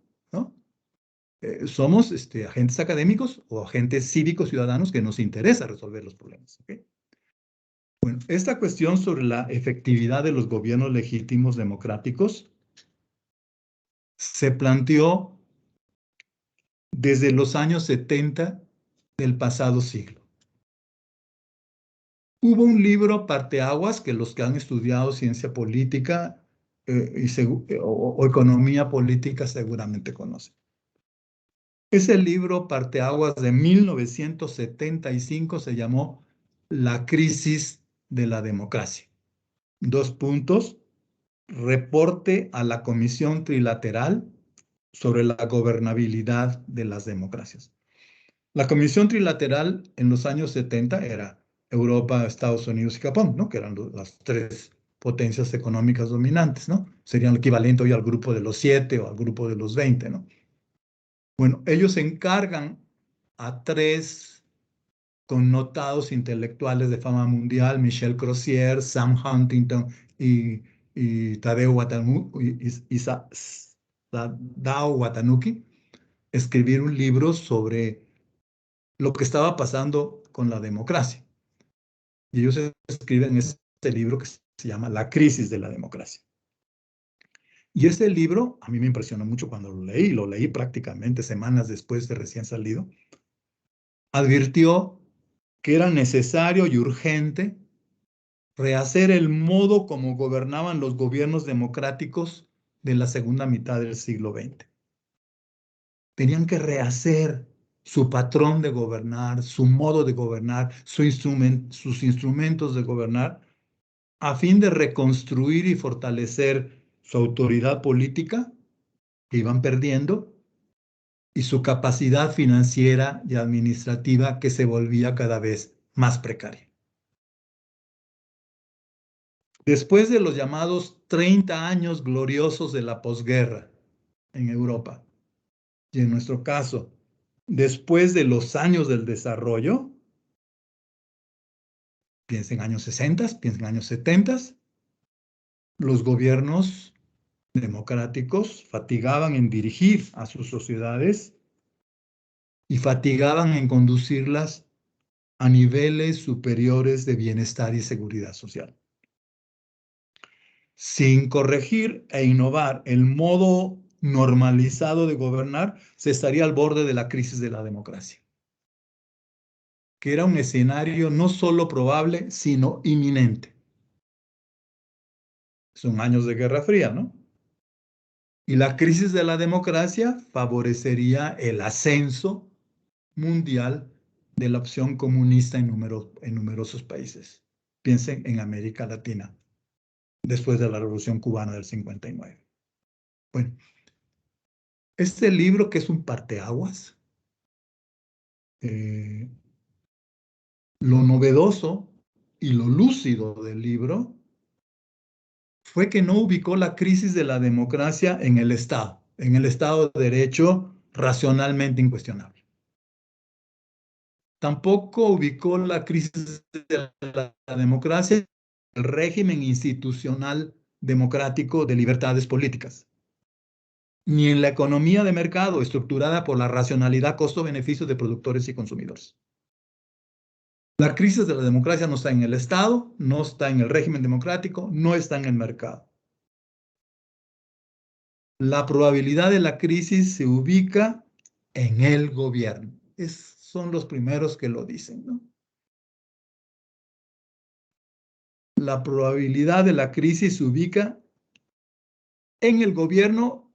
Somos agentes académicos o agentes cívicos ciudadanos que nos interesa resolver los problemas, ¿ok? Bueno, esta cuestión sobre la efectividad de los gobiernos legítimos democráticos se planteó desde los años 70 del pasado siglo. Hubo un libro parteaguas que los que han estudiado ciencia política o economía política seguramente conocen. Ese libro parteaguas de 1975 se llamó La crisis de la democracia. 2 puntos. Reporte a la Comisión Trilateral sobre la gobernabilidad de las democracias. La Comisión Trilateral en los años 70 era Europa, Estados Unidos y Japón, ¿no? Que eran las 3 potencias económicas dominantes, ¿no? Serían el equivalente hoy al grupo de los 7 o al grupo de los 20, ¿no? Bueno, ellos encargan a 3 connotados intelectuales de fama mundial, Michel Crozier, Sam Huntington y Tadao Watanuki, escribir un libro sobre lo que estaba pasando con la democracia. Y ellos escriben este libro que se llama La crisis de la democracia. Y este libro a mí me impresionó mucho cuando lo leí prácticamente semanas después de recién salido. Advirtió que era necesario y urgente rehacer el modo como gobernaban los gobiernos democráticos de la segunda mitad del siglo XX. Tenían que rehacer su patrón de gobernar, su modo de gobernar, sus instrumentos de gobernar, a fin de reconstruir y fortalecer su autoridad política, que iban perdiendo, y su capacidad financiera y administrativa, que se volvía cada vez más precaria. Después de los llamados 30 años gloriosos de la posguerra en Europa, y en nuestro caso, después de los años del desarrollo, piensen en años 60, piensen en años 70, los gobiernos democráticos fatigaban en dirigir a sus sociedades y fatigaban en conducirlas a niveles superiores de bienestar y seguridad social. Sin corregir e innovar el modo normalizado de gobernar, se estaría al borde de la crisis de la democracia, que era un escenario no solo probable, sino inminente. Son años de Guerra Fría, ¿no? Y la crisis de la democracia favorecería el ascenso mundial de la opción comunista en numerosos países. Piensen en América Latina, después de la Revolución Cubana del 59. Bueno, este libro, que es un parteaguas, lo novedoso y lo lúcido del libro fue que no ubicó la crisis de la democracia en el Estado de Derecho racionalmente incuestionable. Tampoco ubicó la crisis de la democracia en el régimen institucional democrático de libertades políticas. ni en la economía de mercado estructurada por la racionalidad costo-beneficio de productores y consumidores. La crisis de la democracia no está en el Estado, no está en el régimen democrático, no está en el mercado. La probabilidad de la crisis se ubica en el gobierno. Son los primeros que lo dicen, ¿no? La probabilidad de la crisis se ubica en el gobierno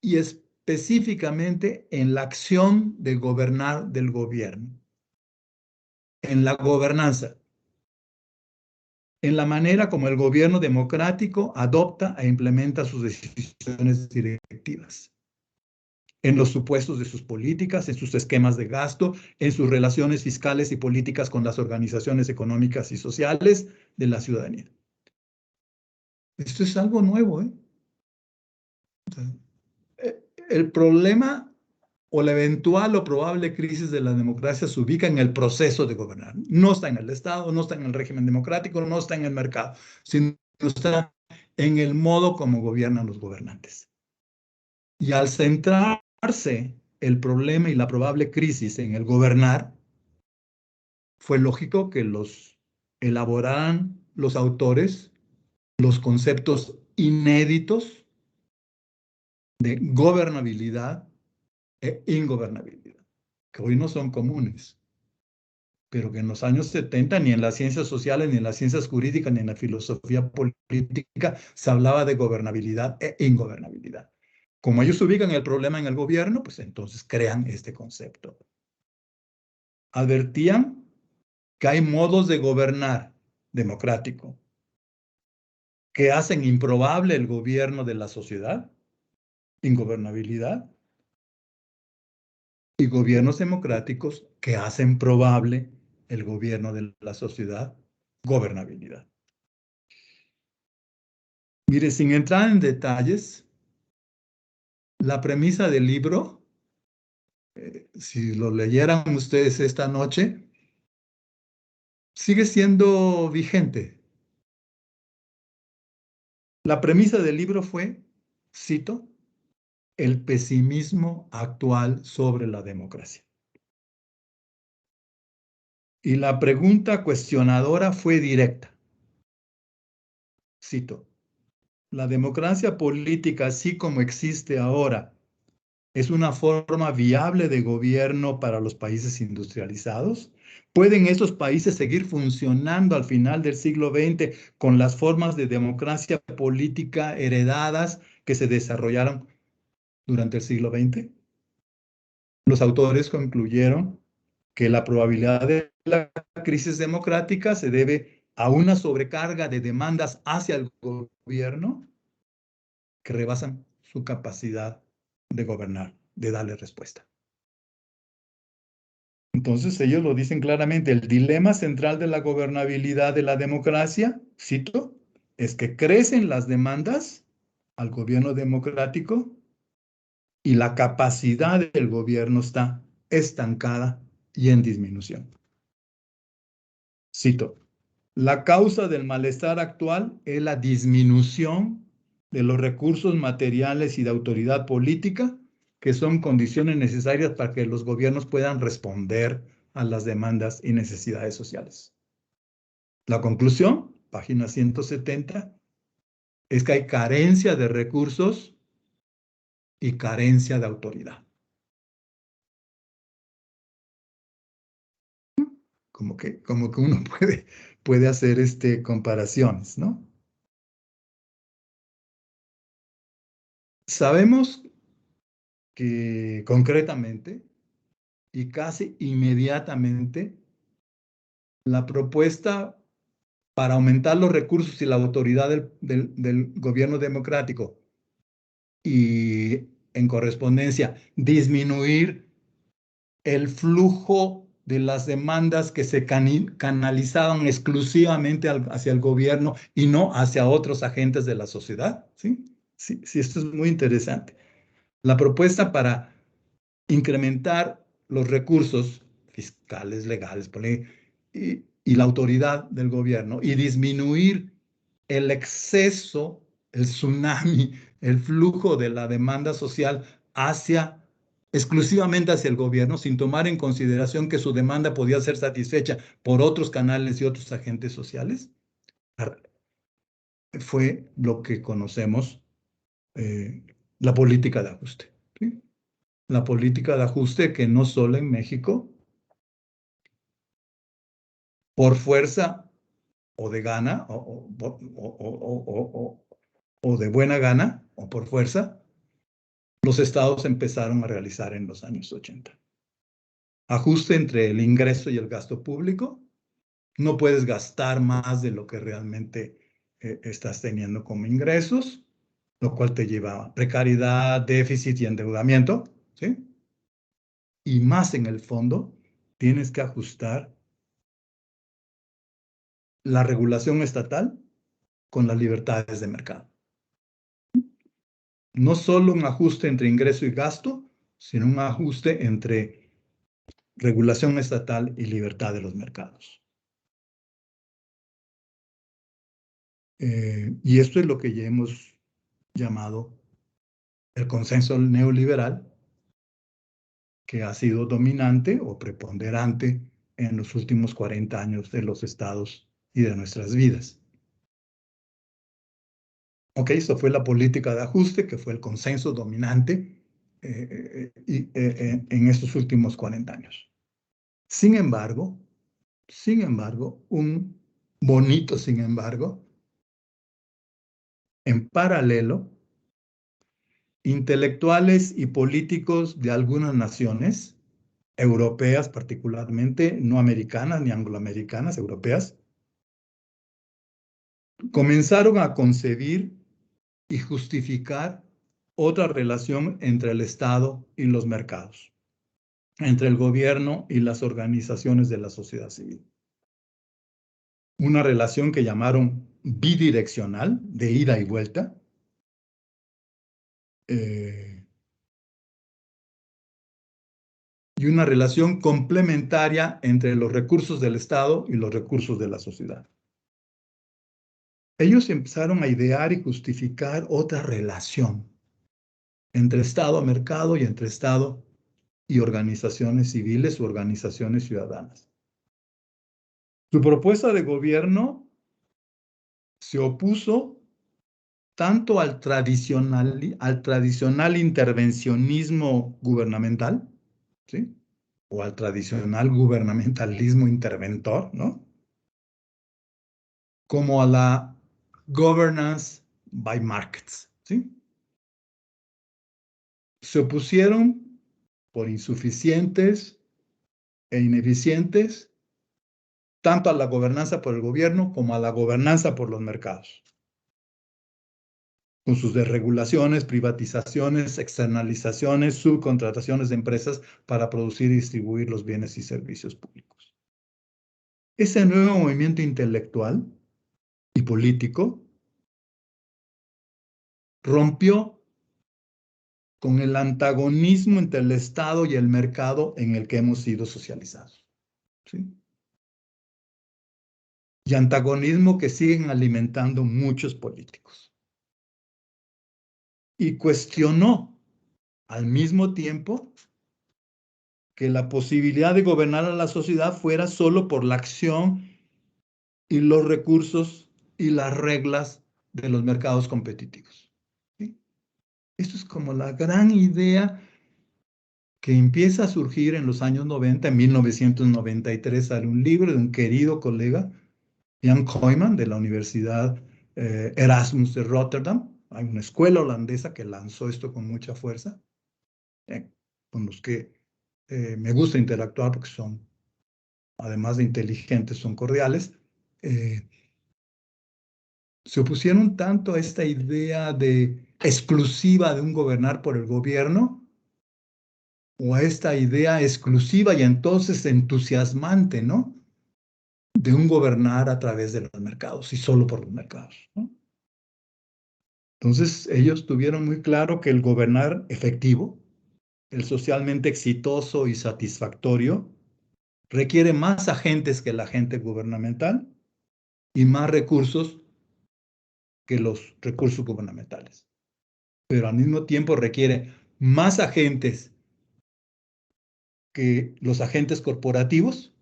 y específicamente en la acción de gobernar del gobierno, en la gobernanza, en la manera como el gobierno democrático adopta e implementa sus decisiones directivas, en los supuestos de sus políticas, en sus esquemas de gasto, en sus relaciones fiscales y políticas con las organizaciones económicas y sociales de la ciudadanía. Esto es algo nuevo, ¿eh? El problema o la eventual o probable crisis de la democracia se ubica en el proceso de gobernar. No está en el Estado, no está en el régimen democrático, no está en el mercado, sino está en el modo como gobiernan los gobernantes. Y al centrarse el problema y la probable crisis en el gobernar, fue lógico que elaboraran los autores los conceptos inéditos de gobernabilidad e ingobernabilidad, que hoy no son comunes, pero que en los años 70 ni en las ciencias sociales, ni en las ciencias jurídicas, ni en la filosofía política se hablaba de gobernabilidad e ingobernabilidad. Como ellos ubican el problema en el gobierno, pues entonces crean este concepto. Advertían que hay modos de gobernar democrático que hacen improbable el gobierno de la sociedad, ingobernabilidad, y gobiernos democráticos que hacen probable el gobierno de la sociedad, gobernabilidad. Mire, sin entrar en detalles, la premisa del libro, si lo leyeran ustedes esta noche, sigue siendo vigente. La premisa del libro fue, cito, el pesimismo actual sobre la democracia. Y la pregunta cuestionadora fue directa. Cito, ¿la democracia política así como existe ahora es una forma viable de gobierno para los países industrializados? ¿Pueden estos países seguir funcionando al final del siglo XX con las formas de democracia política heredadas que se desarrollaron durante el siglo XX? Los autores concluyeron que la probabilidad de la crisis democrática se debe a una sobrecarga de demandas hacia el gobierno que rebasan su capacidad de gobernar, de darle respuesta. Entonces ellos lo dicen claramente, el dilema central de la gobernabilidad de la democracia, cito, es que crecen las demandas al gobierno democrático y la capacidad del gobierno está estancada y en disminución. Cito, la causa del malestar actual es la disminución de los recursos materiales y de autoridad política, que son condiciones necesarias para que los gobiernos puedan responder a las demandas y necesidades sociales. La conclusión, página 170, es que hay carencia de recursos y carencia de autoridad. Como que uno puede hacer comparaciones, ¿no? Sabemos que concretamente y casi inmediatamente la propuesta para aumentar los recursos y la autoridad del gobierno democrático y en correspondencia disminuir el flujo de las demandas que se canalizaban exclusivamente hacia el gobierno y no hacia otros agentes de la sociedad. ¿Sí? Sí, esto es muy interesante. La propuesta para incrementar los recursos fiscales, legales, y la autoridad del gobierno y disminuir el exceso, el tsunami el flujo de la demanda social exclusivamente hacia el gobierno, sin tomar en consideración que su demanda podía ser satisfecha por otros canales y otros agentes sociales, fue lo que conocemos la política de ajuste. ¿Sí? La política de ajuste que no solo en México, por fuerza o de gana, o de buena gana, o por fuerza, los estados empezaron a realizar en los años 80. Ajuste entre el ingreso y el gasto público. No puedes gastar más de lo que realmente estás teniendo como ingresos, lo cual te lleva a precariedad, déficit y endeudamiento, ¿sí? Y más en el fondo, tienes que ajustar la regulación estatal con las libertades de mercado. No solo un ajuste entre ingreso y gasto, sino un ajuste entre regulación estatal y libertad de los mercados. Y esto es lo que ya hemos llamado el consenso neoliberal, que ha sido dominante o preponderante en los últimos 40 años de los estados y de nuestras vidas. Ok, esto fue la política de ajuste, que fue el consenso dominante en estos últimos 40 años. Sin embargo, un bonito sin embargo, en paralelo, intelectuales y políticos de algunas naciones, europeas particularmente, no americanas ni angloamericanas, europeas, comenzaron a concebir y justificar otra relación entre el Estado y los mercados, entre el gobierno y las organizaciones de la sociedad civil. Una relación que llamaron bidireccional, de ida y vuelta, y una relación complementaria entre los recursos del Estado y los recursos de la sociedad. Ellos empezaron a idear y justificar otra relación entre Estado, mercado y entre Estado y organizaciones civiles u organizaciones ciudadanas. Su propuesta de gobierno se opuso tanto al tradicional intervencionismo gubernamental, ¿sí? O al tradicional gubernamentalismo interventor, ¿no? Como a la governance by markets, ¿sí? Se opusieron por insuficientes e ineficientes tanto a la gobernanza por el gobierno como a la gobernanza por los mercados, con sus desregulaciones, privatizaciones, externalizaciones, subcontrataciones de empresas para producir y distribuir los bienes y servicios públicos. Ese nuevo movimiento intelectual y político rompió con el antagonismo entre el Estado y el mercado en el que hemos sido socializados, ¿sí? Y antagonismo que siguen alimentando muchos políticos. Y cuestionó al mismo tiempo que la posibilidad de gobernar a la sociedad fuera solo por la acción y los recursos y las reglas de los mercados competitivos, ¿sí? Esto es como la gran idea que empieza a surgir en los años 90. En 1993 sale un libro de un querido colega, Jan Koyman, de la Universidad Erasmus de Rotterdam. Hay una escuela holandesa que lanzó esto con mucha fuerza, con los que me gusta interactuar porque son, además de inteligentes, son cordiales. Se opusieron tanto a esta idea exclusiva de un gobernar por el gobierno, o a esta idea exclusiva y entonces entusiasmante, ¿no?, de un gobernar a través de los mercados y solo por los mercados, ¿no? Entonces ellos tuvieron muy claro que el gobernar efectivo, el socialmente exitoso y satisfactorio, requiere más agentes que el agente gubernamental y más recursos que los recursos gubernamentales. pero al mismo tiempo requiere más agentes que los agentes corporativos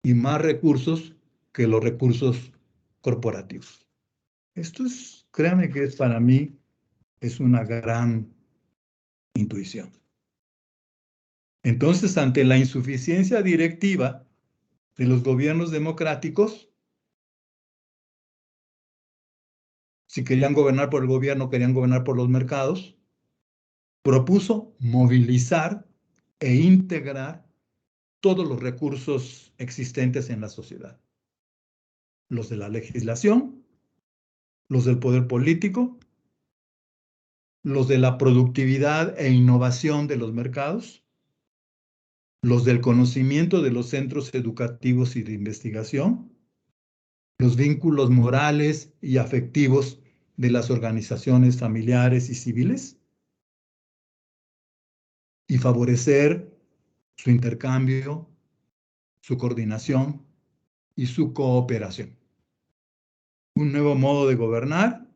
y más recursos que los recursos corporativos. Esto es, créanme que es para mí, es una gran intuición. Entonces, ante la insuficiencia directiva de los gobiernos democráticos, si querían gobernar por el gobierno, querían gobernar por los mercados, propuso movilizar e integrar todos los recursos existentes en la sociedad. Los de la legislación, los del poder político, los de la productividad e innovación de los mercados, los del conocimiento de los centros educativos y de investigación, los vínculos morales y afectivos de las organizaciones familiares y civiles, y favorecer su intercambio, su coordinación y su cooperación. Un nuevo modo de gobernar,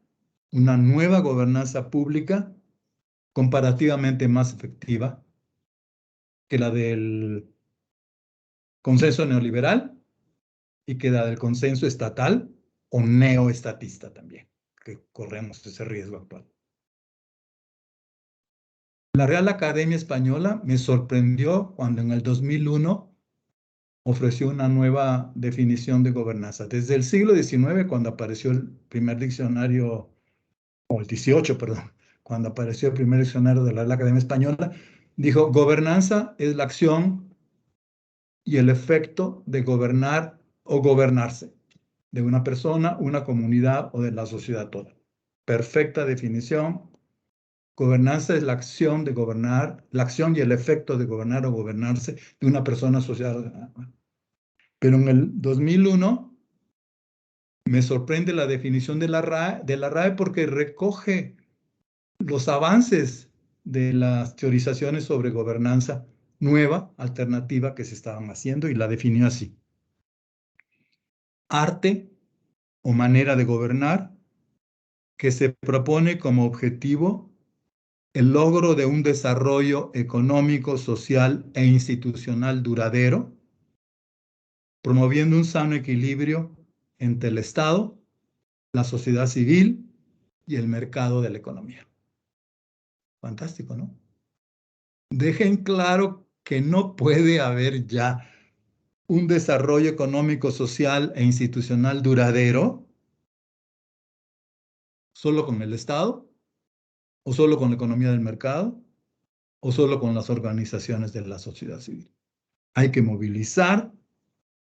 una nueva gobernanza pública comparativamente más efectiva que la del consenso neoliberal y que la del consenso estatal o neoestatista también, que corremos ese riesgo actual. La Real Academia Española me sorprendió cuando en el 2001 ofreció una nueva definición de gobernanza. Desde el siglo XIX, cuando apareció el primer diccionario, o el XVIII, perdón, cuando apareció el primer diccionario de la Real Academia Española, dijo, gobernanza es la acción y el efecto de gobernar o gobernarse de una persona, una comunidad o de la sociedad toda. Perfecta definición. Gobernanza es la acción de gobernar, la acción y el efecto de gobernar o gobernarse de una persona, sociedad. Pero en el 2001 me sorprende la definición de la RAE porque recoge los avances de las teorizaciones sobre gobernanza nueva, alternativa que se estaban haciendo y la definió así. Arte o manera de gobernar que se propone como objetivo el logro de un desarrollo económico, social e institucional duradero, promoviendo un sano equilibrio entre el Estado, la sociedad civil y el mercado de la economía. Fantástico, ¿no? Dejen claro que no puede haber ya un desarrollo económico, social e institucional duradero solo con el Estado, o solo con la economía del mercado, o solo con las organizaciones de la sociedad civil. Hay que movilizar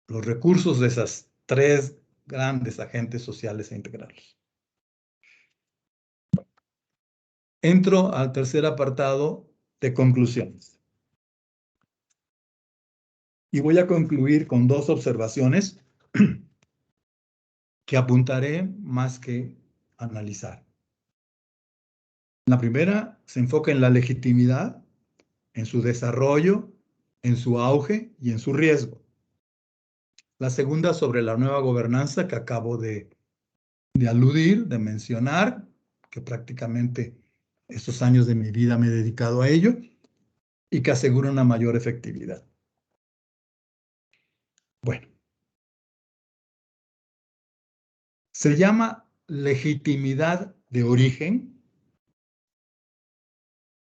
los recursos de esas tres grandes agentes sociales e integrarlos. Entro al tercer apartado de conclusiones. Y voy a concluir con dos observaciones que apuntaré más que analizar. La primera se enfoca en la legitimidad, en su desarrollo, en su auge y en su riesgo. La segunda sobre la nueva gobernanza que acabo de aludir, de mencionar, que prácticamente estos años de mi vida me he dedicado a ello y que asegura una mayor efectividad. Bueno, se llama legitimidad de origen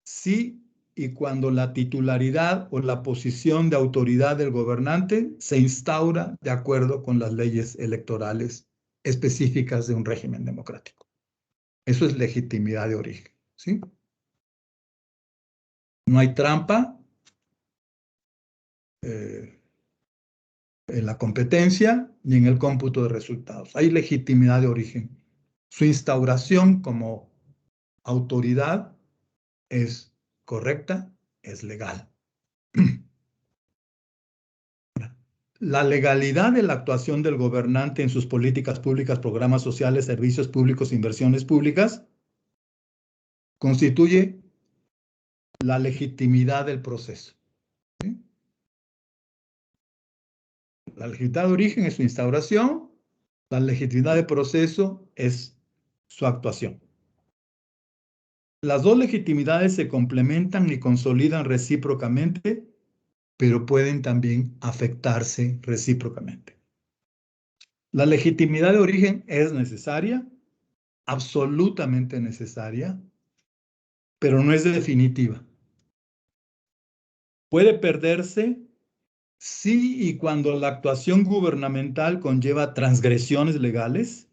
si y cuando la titularidad o la posición de autoridad del gobernante se instaura de acuerdo con las leyes electorales específicas de un régimen democrático. Eso es legitimidad de origen, ¿sí? No hay trampa en la competencia ni en el cómputo de resultados. Hay legitimidad de origen. Su instauración como autoridad es correcta, es legal. La legalidad de la actuación del gobernante en sus políticas públicas, programas sociales, servicios públicos, inversiones públicas, constituye la legitimidad del proceso. ¿Sí? La legitimidad de origen es su instauración, la legitimidad del proceso es su actuación. Las dos legitimidades se complementan y consolidan recíprocamente, pero pueden también afectarse recíprocamente. La legitimidad de origen es necesaria, absolutamente necesaria, pero no es definitiva. Puede perderse si y cuando la actuación gubernamental conlleva transgresiones legales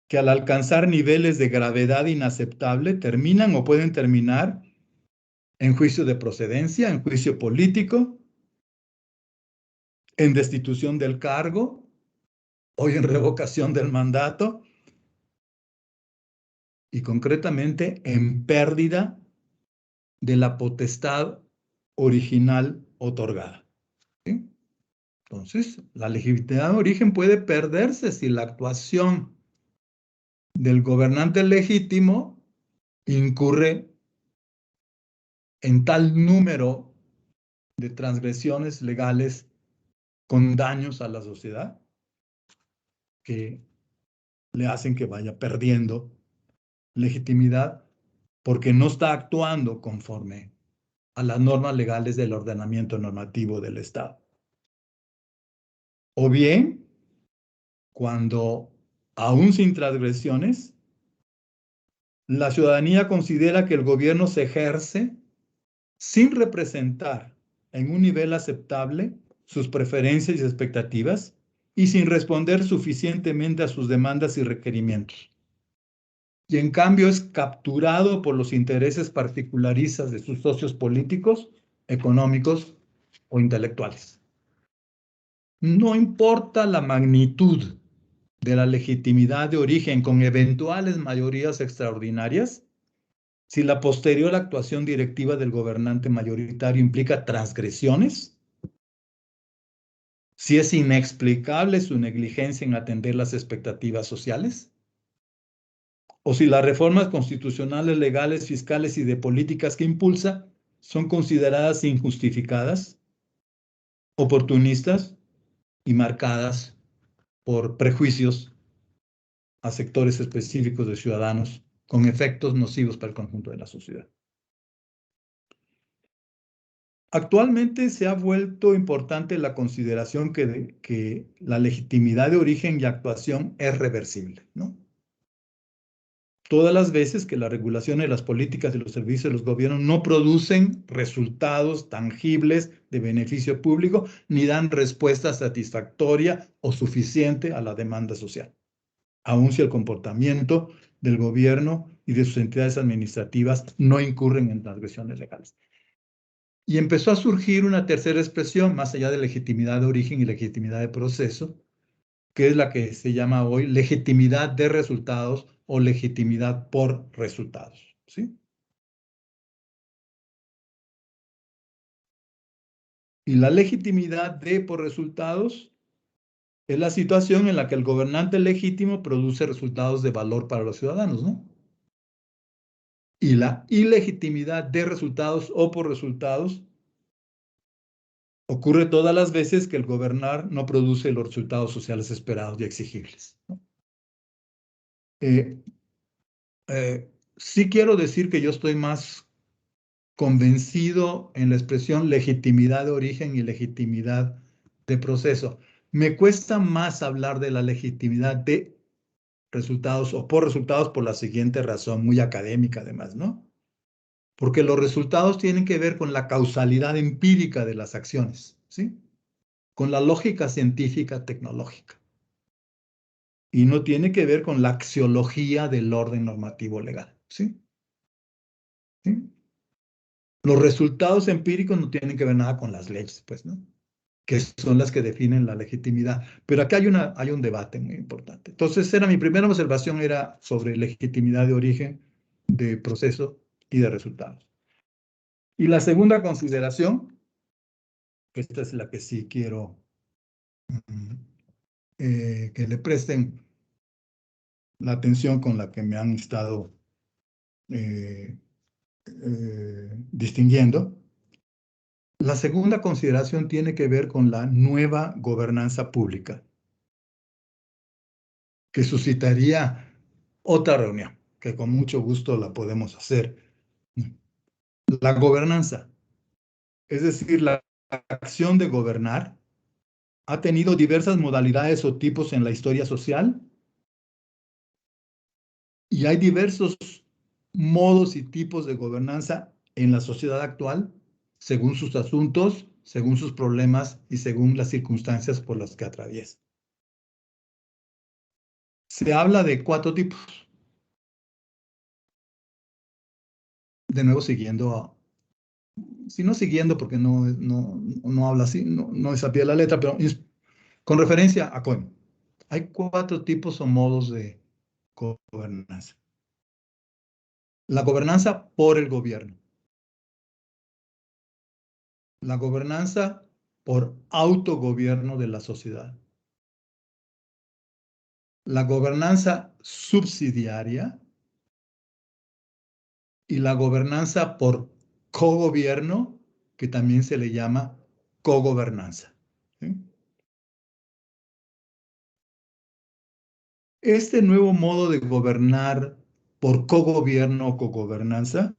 que al alcanzar niveles de gravedad inaceptable terminan o pueden terminar en juicio de procedencia, en juicio político, en destitución del cargo o en revocación del mandato y concretamente en pérdida de la potestad original otorgada. ¿Sí? Entonces, la legitimidad de origen puede perderse si la actuación del gobernante legítimo incurre en tal número de transgresiones legales con daños a la sociedad que le hacen que vaya perdiendo legitimidad porque no está actuando conforme a las normas legales del ordenamiento normativo del Estado. O bien, cuando, aún sin transgresiones, la ciudadanía considera que el gobierno se ejerce sin representar en un nivel aceptable sus preferencias y expectativas y sin responder suficientemente a sus demandas y requerimientos. Y en cambio es capturado por los intereses particularistas de sus socios políticos, económicos o intelectuales. No importa la magnitud de la legitimidad de origen con eventuales mayorías extraordinarias, si la posterior actuación directiva del gobernante mayoritario implica transgresiones, si es inexplicable su negligencia en atender las expectativas sociales, o si las reformas constitucionales, legales, fiscales y de políticas que impulsa son consideradas injustificadas, oportunistas y marcadas por prejuicios a sectores específicos de ciudadanos con efectos nocivos para el conjunto de la sociedad. Actualmente se ha vuelto importante la consideración que la legitimidad de origen y actuación es reversible, ¿no? Todas las veces que la regulación de las políticas y los servicios de los gobiernos no producen resultados tangibles de beneficio público ni dan respuesta satisfactoria o suficiente a la demanda social, aun si el comportamiento del gobierno y de sus entidades administrativas no incurren en transgresiones legales. Y empezó a surgir una tercera expresión, más allá de legitimidad de origen y legitimidad de proceso, que es la que se llama hoy legitimidad de resultados o legitimidad por resultados, ¿sí? Y la legitimidad de por resultados es la situación en la que el gobernante legítimo produce resultados de valor para los ciudadanos, ¿no? Y la ilegitimidad de resultados o por resultados ocurre todas las veces que el gobernar no produce los resultados sociales esperados y exigibles, ¿no? Sí quiero decir que yo estoy más convencido en la expresión legitimidad de origen y legitimidad de proceso. Me cuesta más hablar de la legitimidad de resultados o por resultados por la siguiente razón, muy académica además, ¿no? Porque los resultados tienen que ver con la causalidad empírica de las acciones, ¿sí? Con la lógica científica tecnológica. Y no tiene que ver con la axiología del orden normativo legal, ¿sí? ¿Sí? Los resultados empíricos no tienen que ver nada con las leyes, pues, ¿no? Que son las que definen la legitimidad. Pero acá hay un debate muy importante. Entonces, mi primera observación era sobre legitimidad de origen, de proceso y de resultados. Y la segunda consideración, que esta es la que sí quiero que le presten la atención con la que me han estado distinguiendo. La segunda consideración tiene que ver con la nueva gobernanza pública, que suscitaría otra reunión, que con mucho gusto la podemos hacer. La gobernanza, es decir, la acción de gobernar, ha tenido diversas modalidades o tipos en la historia social y hay diversos modos y tipos de gobernanza en la sociedad actual, según sus asuntos, según sus problemas y según las circunstancias por las que atraviesa. Se habla de 4 tipos. De nuevo, si no siguiendo, porque no habla así, no es a pie de la letra, pero con referencia a Cohen. Hay 4 tipos o modos de gobernanza. La gobernanza por el gobierno. La gobernanza por autogobierno de la sociedad. La gobernanza subsidiaria y la gobernanza por cogobierno, que también se le llama cogobernanza. ¿Sí? Este nuevo modo de gobernar por cogobierno o cogobernanza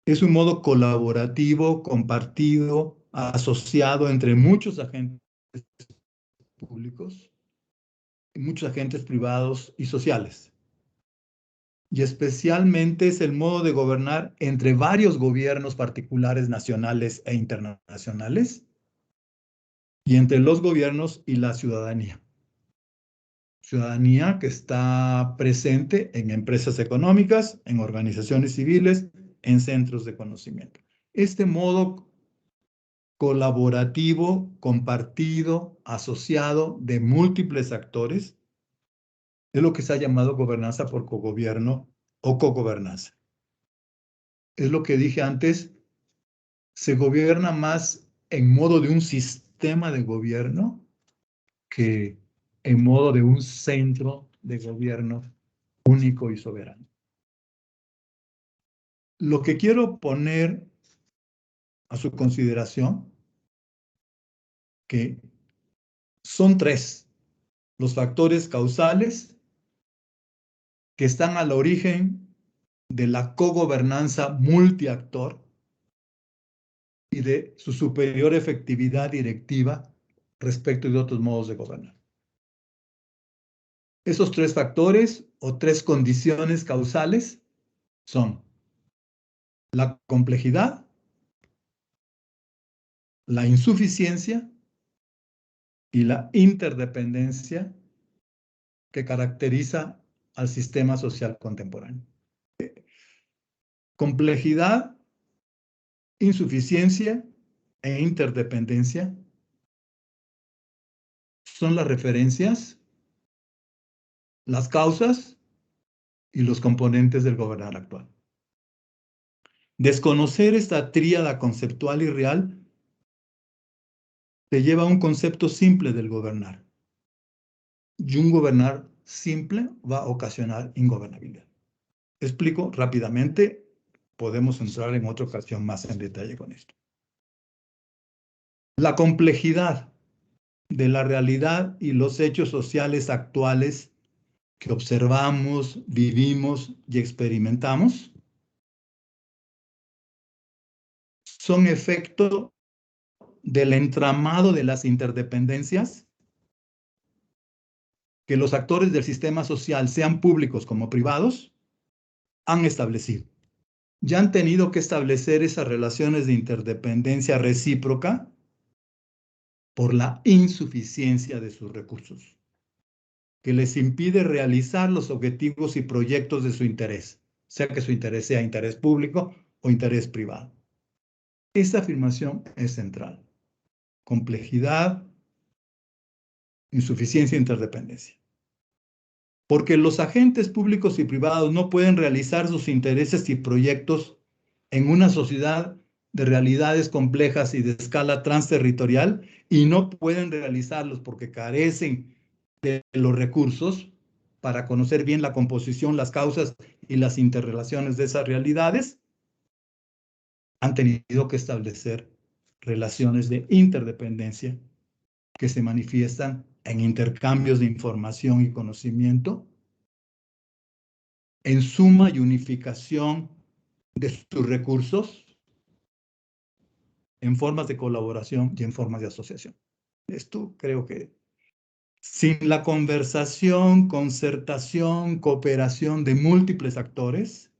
es un modo colaborativo, compartido, asociado entre muchos agentes públicos, muchos agentes privados y sociales. Y especialmente es el modo de gobernar entre varios gobiernos particulares nacionales e internacionales y entre los gobiernos y la ciudadanía. Ciudadanía que está presente en empresas económicas, en organizaciones civiles, en centros de conocimiento. Este modo colaborativo, compartido, asociado de múltiples actores es lo que se ha llamado gobernanza por cogobierno o cogobernanza. Es lo que dije antes, se gobierna más en modo de un sistema de gobierno que en modo de un centro de gobierno único y soberano. Lo que quiero poner a su consideración, que son 3 los factores causales que están al origen de la cogobernanza multiactor y de su superior efectividad directiva respecto de otros modos de gobernar. Esos 3 factores o 3 condiciones causales son la complejidad, la insuficiencia y la interdependencia que caracteriza al sistema social contemporáneo. Complejidad, insuficiencia e interdependencia son las referencias, las causas y los componentes del gobernar actual. Desconocer esta tríada conceptual y real te lleva a un concepto simple del gobernar. Y un gobernar simple va a ocasionar ingobernabilidad. Explico rápidamente, podemos entrar en otra ocasión más en detalle con esto. La complejidad de la realidad y los hechos sociales actuales que observamos, vivimos y experimentamos son efecto del entramado de las interdependencias que los actores del sistema social, sean públicos como privados, han establecido. Ya han tenido que establecer esas relaciones de interdependencia recíproca por la insuficiencia de sus recursos, que les impide realizar los objetivos y proyectos de su interés, sea que su interés sea interés público o interés privado. Esta afirmación es central. Complejidad, insuficiencia e interdependencia. Porque los agentes públicos y privados no pueden realizar sus intereses y proyectos en una sociedad de realidades complejas y de escala transterritorial y no pueden realizarlos porque carecen de los recursos para conocer bien la composición, las causas y las interrelaciones de esas realidades, han tenido que establecer relaciones de interdependencia que se manifiestan en intercambios de información y conocimiento en suma y unificación de sus recursos en formas de colaboración y en formas de asociación. Esto creo que sin la conversación, concertación, cooperación de múltiples actores,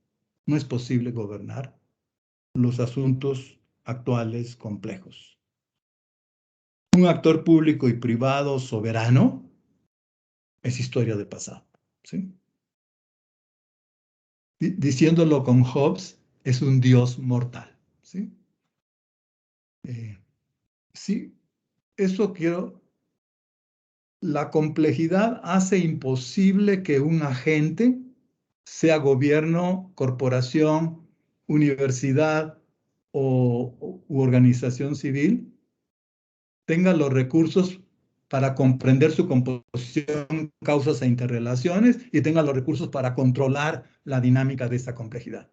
no es posible gobernar los asuntos actuales complejos. Un actor público y privado soberano es historia del pasado, ¿sí? Diciéndolo con Hobbes, es un dios mortal, ¿sí? Sí, eso quiero. La complejidad hace imposible que un agente, sea gobierno, corporación, universidad u organización civil, tenga los recursos para comprender su composición, causas e interrelaciones y tenga los recursos para controlar la dinámica de esta complejidad.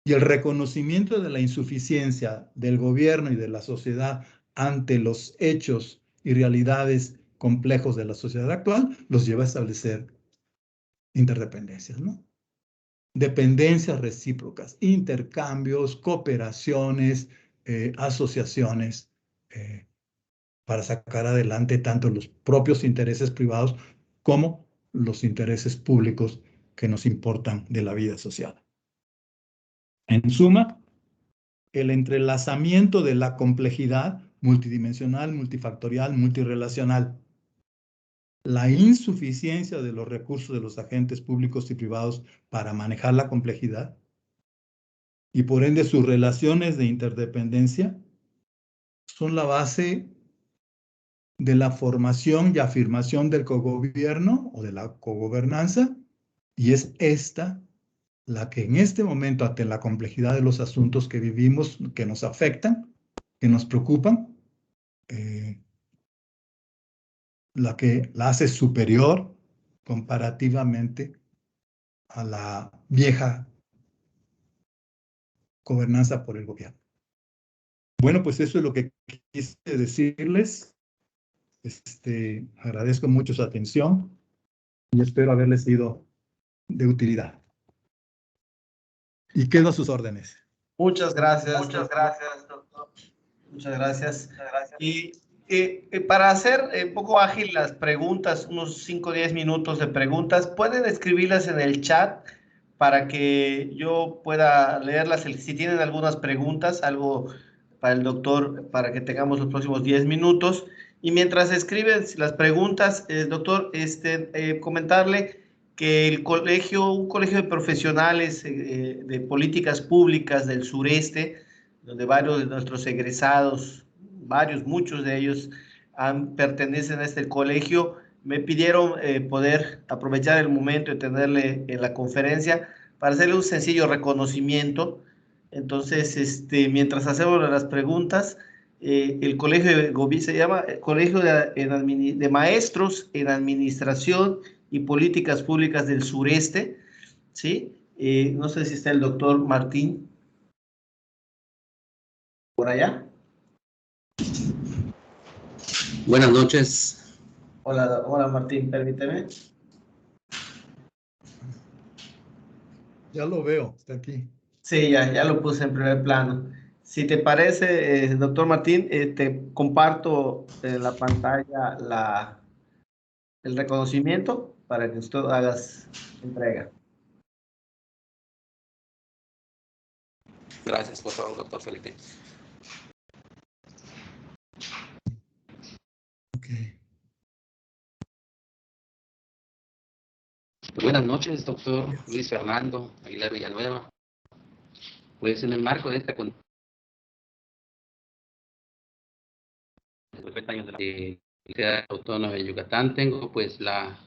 Y el reconocimiento de la insuficiencia del gobierno y de la sociedad ante los hechos y realidades complejos de la sociedad actual los lleva a establecer interdependencias, ¿no? Dependencias recíprocas, intercambios, cooperaciones, asociaciones, para sacar adelante tanto los propios intereses privados como los intereses públicos que nos importan de la vida social. En suma, el entrelazamiento de la complejidad multidimensional, multifactorial, multirelacional, la insuficiencia de los recursos de los agentes públicos y privados para manejar la complejidad y por ende sus relaciones de interdependencia son la base de la formación y afirmación del cogobierno o de la cogobernanza, y es esta la que en este momento, ante la complejidad de los asuntos que vivimos, que nos afectan, que nos preocupan, la que la hace superior comparativamente a la vieja gobernanza por el gobierno. Bueno, pues eso es lo que quise decirles. Agradezco mucho su atención y espero haberles sido de utilidad. Y quedo a sus órdenes. Muchas gracias, doctor. Muchas gracias. Y para hacer un poco ágil las preguntas, unos 5 o 10 minutos de preguntas, pueden escribirlas en el chat para que yo pueda leerlas. Si tienen algunas preguntas, algo para el doctor, para que tengamos los próximos 10 minutos. Y mientras escriben las preguntas, doctor, comentarle que un colegio de profesionales de políticas públicas del sureste, donde varios de nuestros egresados, muchos de ellos pertenecen a este colegio, me pidieron poder aprovechar el momento y tenerle en la conferencia para hacerle un sencillo reconocimiento. Entonces, mientras hacemos las preguntas, el colegio se llama Colegio de Maestros en Administración y Políticas Públicas del Sureste, ¿sí? No sé si está el doctor Martín por allá. Buenas noches. Hola Martín, permíteme. Ya lo veo, está aquí. Sí, ya lo puse en primer plano. Si te parece, doctor Martín, te comparto en la pantalla el reconocimiento para que usted hagas entrega. Gracias, por favor, doctor Felipe. Okay. Buenas noches, doctor Luis Fernando Aguilar Villanueva. Pues en el marco de esta de 50 años de la Universidad Autónoma de Yucatán, tengo pues la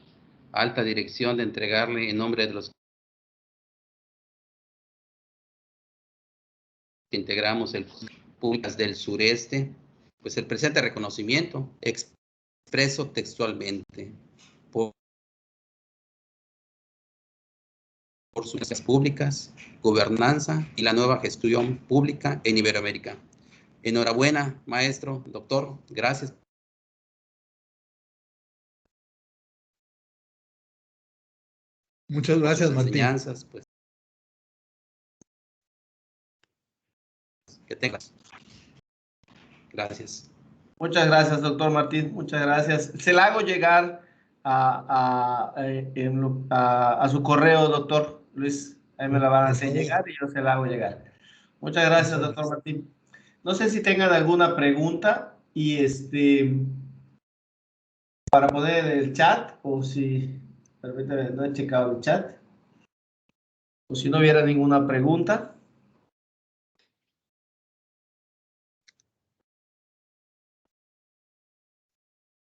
alta dirección de entregarle en nombre de los que integramos el Públicas del Sureste, pues el presente reconocimiento expreso textualmente por sus políticas públicas, gobernanza y la nueva gestión pública en Iberoamérica. Enhorabuena, maestro, doctor, gracias. Muchas gracias, sus Martín. enseñanzas, pues, que tengas. Gracias. Muchas gracias, doctor Martín. Muchas gracias. Se la hago llegar a su correo, doctor Luis. Ahí me la van a Por hacer favor. llegar y yo se la hago llegar. Muchas gracias, Por doctor favor. Martín. No sé si tengan alguna pregunta y para poner en el chat o si, permítame, no he checado el chat. O si no hubiera ninguna pregunta.